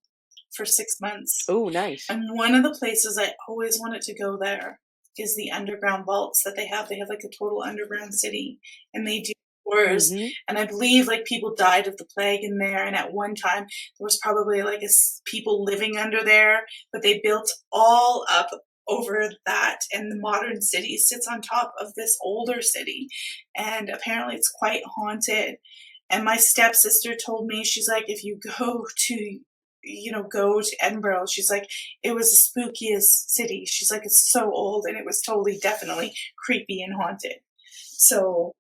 for 6 months. Oh, nice. And one of the places I always wanted to go there is the underground vaults that they have. They have like a total underground city, and they do tours. Hmm. And I believe like people died of the plague in there. And at one time there was probably like people living under there, but they built all up over that. And the modern city sits on top of this older city. And apparently it's quite haunted. And my stepsister told me, she's like, if you go to Edinburgh, she's like, it was the spookiest city. She's like, it's so old, and it was totally, definitely creepy and haunted. So,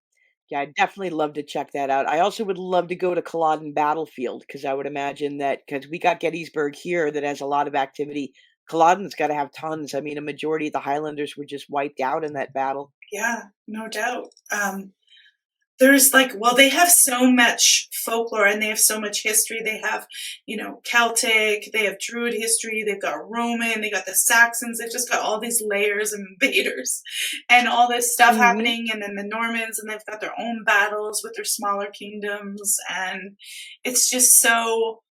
Yeah, I'd definitely love to check that out. I also would love to go to Culloden Battlefield because I would imagine that because we got Gettysburg here that has a lot of activity. Culloden's got to have tons. I mean, a majority of the Highlanders were just wiped out in that battle. yeah, no doubt. There's they have so much folklore and they have so much history. They have, Celtic, they have Druid history, they've got Roman, they got the Saxons, they've just got all these layers of invaders and all this stuff Hmm. happening. And then the Normans, and they've got their own battles with their smaller kingdoms. And it's just so,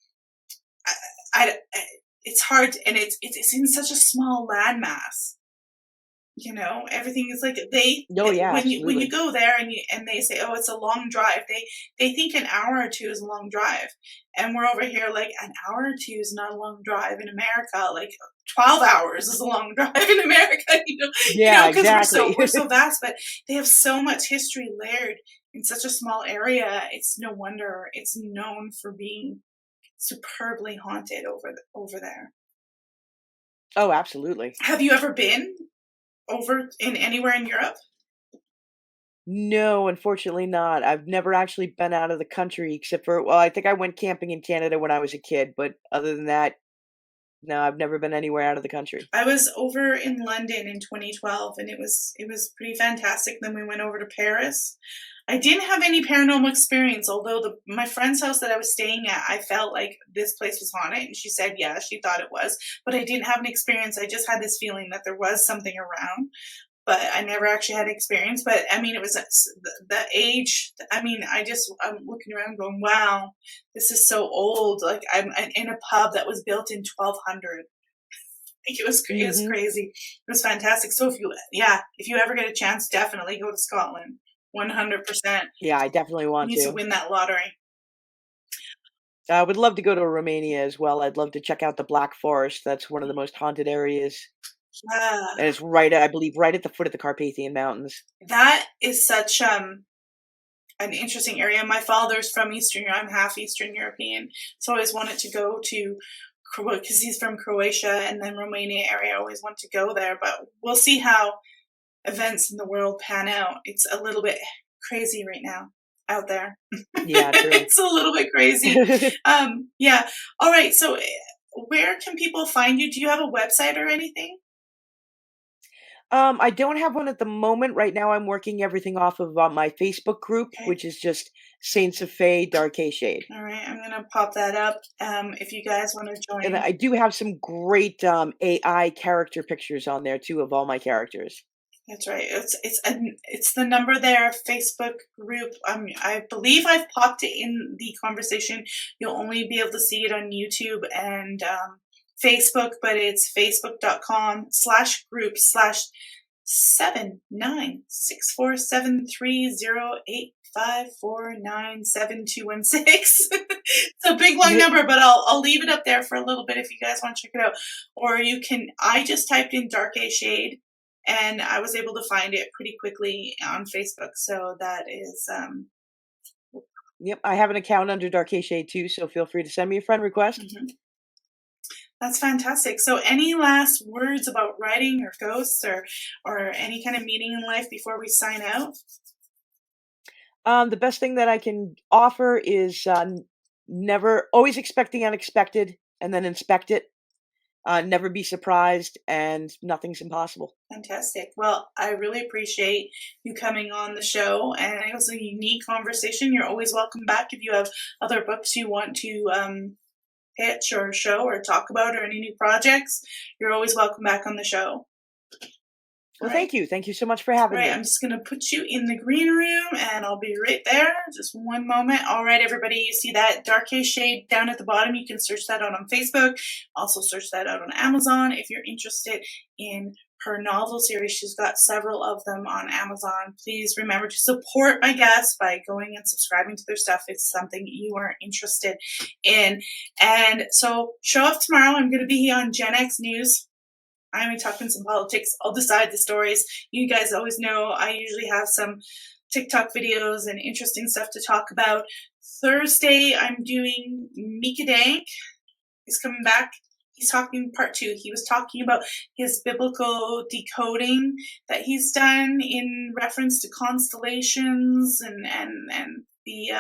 I it's hard, and it's in such a small landmass. Everything is like Oh, yeah, when you absolutely. go there and they say, oh, it's a long drive. They think an hour or two is a long drive, and we're over here like an hour or two is not a long drive in America. Like 12 hours is a long drive in America. Yeah, Because exactly. we're so vast, but they have so much history layered in such a small area. It's no wonder it's known for being superbly haunted over there. Oh, absolutely. Have you ever been over in anywhere in Europe? No, unfortunately not. I've never actually been out of the country except for, well, I think I went camping in Canada when I was a kid, but other than that, no, I've never been anywhere out of the country. I was over in London in 2012, and it was pretty fantastic. Then we went over to Paris. I didn't have any paranormal experience, although my friend's house that I was staying at, I felt like this place was haunted, and she said, yeah, she thought it was, but I didn't have an experience. I just had this feeling that there was something around, but I never actually had experience. But I mean, it was the age. I mean, I'm looking around going, wow, this is so old. Like I'm in a pub that was built in 1200. It was Hmm. crazy. It was fantastic. So if you ever get a chance, definitely go to Scotland. 100%. Yeah, I definitely You want need to to. win that lottery. I would love to go to Romania as well. I'd love to check out the Black Forest. That's one of the most haunted areas. Yeah, And it's right, I believe, right at the foot of the Carpathian Mountains. that is such an interesting area. My father's from Eastern Europe. I'm half Eastern European, so I always wanted to go to Croatia because he's from Croatia, and then Romania area. I always want to go there, but we'll see how events in the world pan out. It's a little bit crazy right now. out there. Yeah, true. It's a little bit crazy. Yeah. All right. So where can people find you? Do you have a website or anything? I don't have one at the moment. Right now, I'm working everything off of my Facebook group, Okay. which is just Saints of Fae, Darque Shade. All right. I'm going to pop that up. If you guys want to And join. I do have some great AI character pictures on there too of all my characters. That's right. It's the number there, Facebook group. I believe I've popped it in the conversation. You'll only be able to see it on YouTube and Facebook, but it's facebook.com/group/796473085497216. It's a big long number, but I'll leave it up there for a little bit if you guys want to check it out. Or you can. I just typed in Darque Shade, and I was able to find it pretty quickly on Facebook. So that is, Yep, I have an account under Darque Shade too, so feel free to send me a friend request. That's fantastic. So any last words about writing or ghosts or any kind of meaning in life before we sign out? The best thing that I can offer is never, always expect the unexpected and then inspect it. Never be surprised, and nothing's impossible. Fantastic. Well, I really appreciate you coming on the show, and it was a unique conversation. You're always welcome back if you have other books you want to pitch or show or talk about or any new projects. You're always welcome back on the show. Well, thank you. Thank you so much for having me. I'm just going to put you in the green room, and I'll be right there. Just one moment. All right, everybody, you see that Darque Shade down at the bottom? You can search that out on Facebook. Also search that out on Amazon if you're interested in her novel series. She's got several of them on Amazon. Please remember to support my guests by going and subscribing to their stuff. It's something you are interested in. And so show up tomorrow. I'm going to be on Gen X News. I'm going to be talking some politics. I'll decide the stories. You guys always know I usually have some TikTok videos and interesting stuff to talk about. Thursday, I'm doing Mika Dank. He's coming back. He's talking part 2. He was talking about his biblical decoding that he's done in reference to constellations and the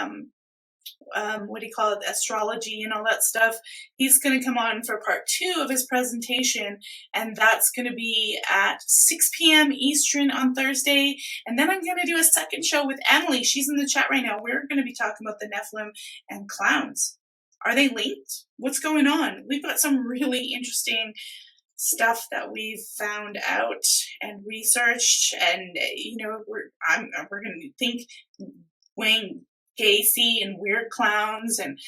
what do you call it, astrology and all that stuff. He's going to come on for part 2 of his presentation, and that's going to be at 6 p.m. Eastern on Thursday. And then I'm going to do a second show with Emily. She's in the chat right now. We're going to be talking about the Nephilim and clowns. Are they linked? What's going on? We've got some really interesting stuff that we've found out and researched, and we're going to think Wayne Gacy and weird clowns and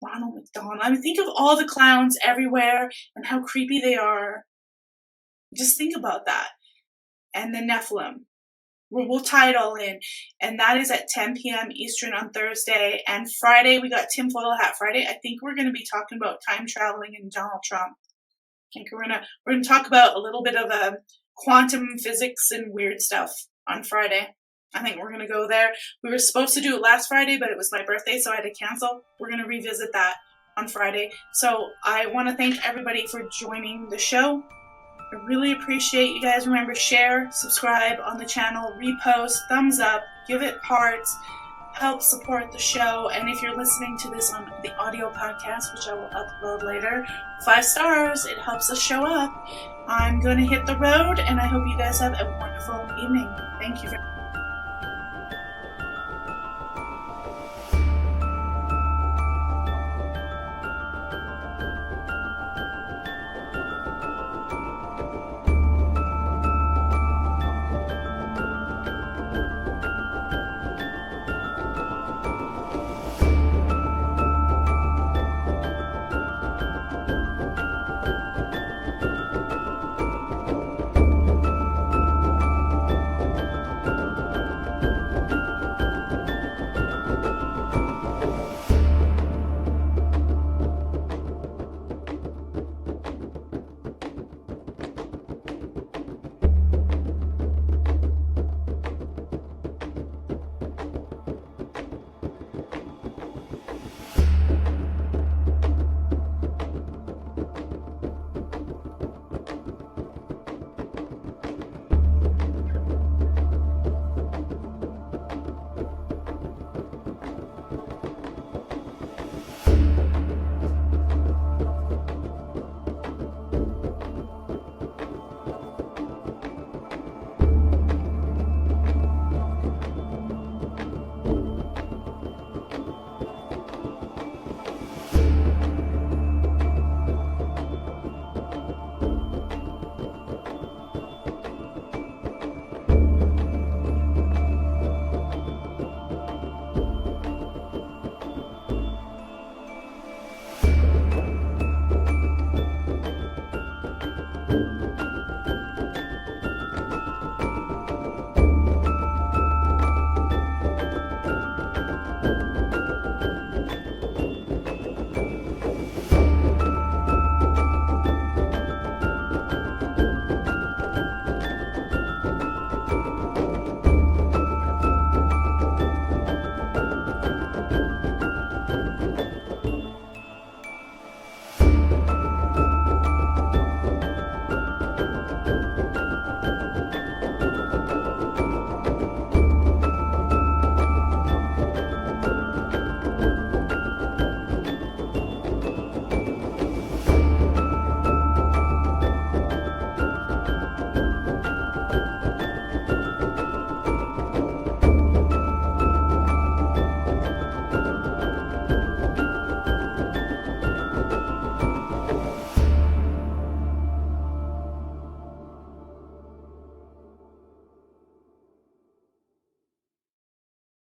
Ronald McDonald. I mean, think of all the clowns everywhere and how creepy they are. Just think about that. And the Nephilim. We'll tie it all in. And that is at 10 p.m. Eastern on Thursday. And Friday, we got Tinfoil Hat Friday. I think we're going to be talking about time traveling and Donald Trump. I think we're going to talk about a little bit of quantum physics and weird stuff on Friday. I think we're going to go there. We were supposed to do it last Friday, but it was my birthday, so I had to cancel. We're going to revisit that on Friday. So I want to thank everybody for joining the show. I really appreciate you guys. Remember, share, subscribe on the channel, repost, thumbs up, give it hearts, help support the show. And if you're listening to this on the audio podcast, which I will upload later, 5 stars. It helps us show up. I'm going to hit the road, and I hope you guys have a wonderful evening. Thank you very much.